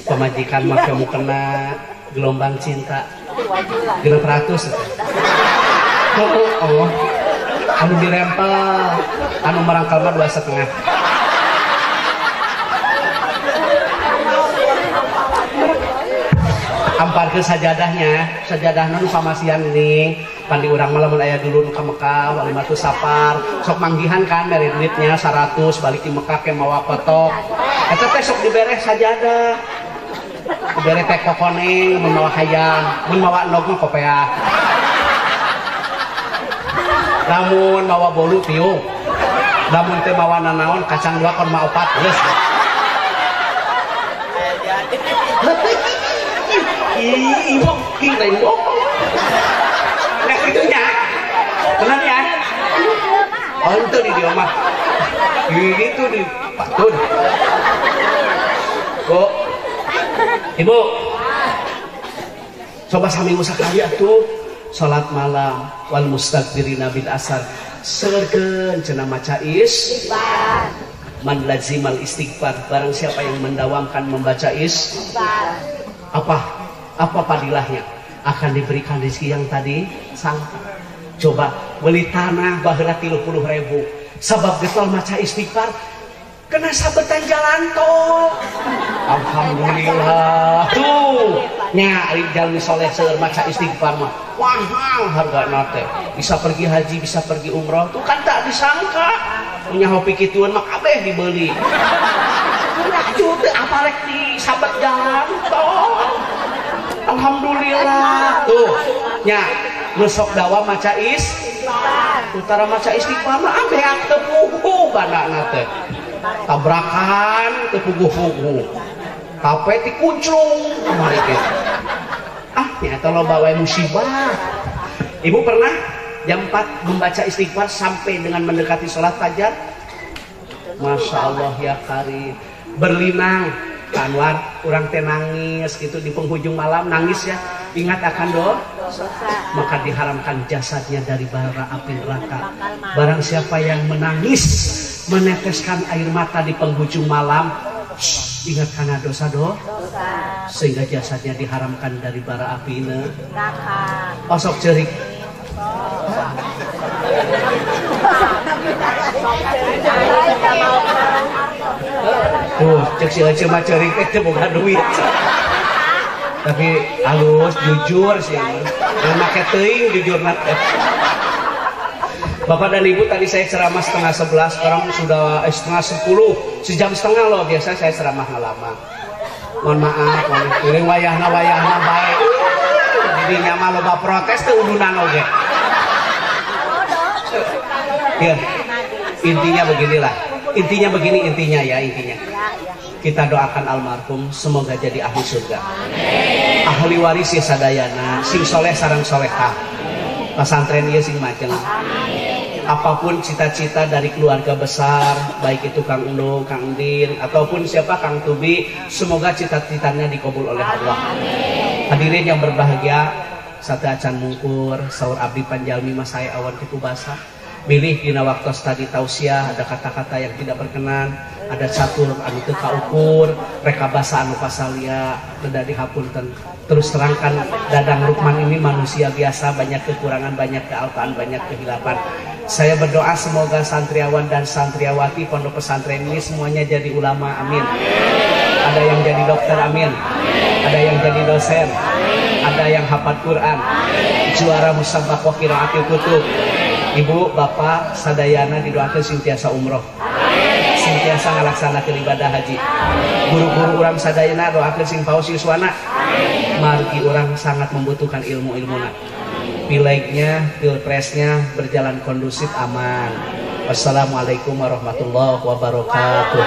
[SPEAKER 1] Pemajikan mah kamu kena gelombang cinta. Genep ratus. Oh, anu dirempel, anu merangkal mah 2,5. Ampar ke sajadahnya, sajadahnya nu pamasian ini pandi urang malam aya dulu nu ka Mekah walimatu safar sok manggihan kan dari duitnya 100 balik di Mekah ke mawa kotok eta teh sok dibereh sajadah dibereh teh kokoneng mun mawa hayang mun mawa endog mah kopea lamun mawa bolu piung lamun teh mawa nanaon kacang 2 kon ma 4 geus iwok kira iwok nah itunya benar ya oh itu di dia mah ini tuh di Pak Tun Bu Ibu coba sami sekali atuh salat malam wal mustaqbirina bil asar seurkeun cenah maca istighfar man lazimal istighfar barang siapa yang mendawamkan membaca istighfar apa padilahnya akan diberikan rezeki yang tadi sangka. Coba beli tanah baheula 30.000 sabab getol maca istighfar kena sabetan jalan tol. Alhamdulillah tuh nya ari jalmi soleh seueur maca istighfar mah mahal hargana teh bisa pergi haji bisa pergi umroh tuh kan tak disangka punya hobi kituan mah kabeh dibeli. Cuti apa rek di sabet jalan tol. Alhamdulillah tuh nya nusok dawa maca istighfar utara maca istighfar mah abeak teu puguh bandana teh tabrakan teu puguh-puguh kape ti kunclung kamari ge nyata loba wae musibah. Ibu pernah jam 4 membaca istighfar sampai dengan mendekati sholat fajar? Masya Allah ya Karim berlinang Anwar, orang teh nangis gitu di penghujung malam nangis ya ingat akan dosa, maka diharamkan jasadnya dari bara api neraka. Barang siapa yang menangis, meneteskan air mata di penghujung malam, ingat karena dosa sehingga jasadnya diharamkan dari bara api neraka. Osok cerik. Tuh, cek si Ece mah cerik teh bukan duit. Tapi halus, jujur sih. Yang make teuing jujur nate. Bapak dan Ibu, tadi saya ceramah setengah 11, sekarang sudah setengah 10, sejam setengah loh. Biasa saya ceramah lama. Mohon maaf, ini wayahna baik. Jadi nyama loba protes tuh udunan oge. Ya, intinya beginilah. Intinya ya. Kita doakan almarhum semoga jadi ahli surga. Ahli waris ya sadayana, sing soleh sareng solehah. Pesantren ieu sing majeng. Apapun cita-cita dari keluarga besar, baik itu Kang Uno, Kang Din, ataupun siapa Kang Tubi, semoga cita-citanya dikabul oleh Allah. Hadirin yang berbahagia, satu acan mungkur, saur abdi panjalmi masai awan kitu basa. Milih dina waktu tadi tausiah, ada kata-kata yang tidak berkenan, ada catur anu teu kaukur, reka basa anu pasalia, teu dihapunten. Terus terangkan Dadang Rukman ini manusia biasa, banyak kekurangan, banyak kealpaan, banyak kehilapan. Saya berdoa semoga santriawan dan santriawati pondok pesantren ini semuanya jadi ulama, amin. Ada yang jadi dokter, amin. Ada yang jadi dosen, ada yang hafal Quran, juara musabaqah qiraatil kutub. Ibu, bapak, sadayana didoakan sintiasa umroh, sintiasa ngalaksanakeun ibadah haji. Guru-guru urang sadayana doakeun sing paus yuswana. Margi orang sangat membutuhkan ilmu-ilmuna. Pilegnya, pilpresnya berjalan kondusif, aman. Wassalamualaikum warahmatullahi wabarakatuh.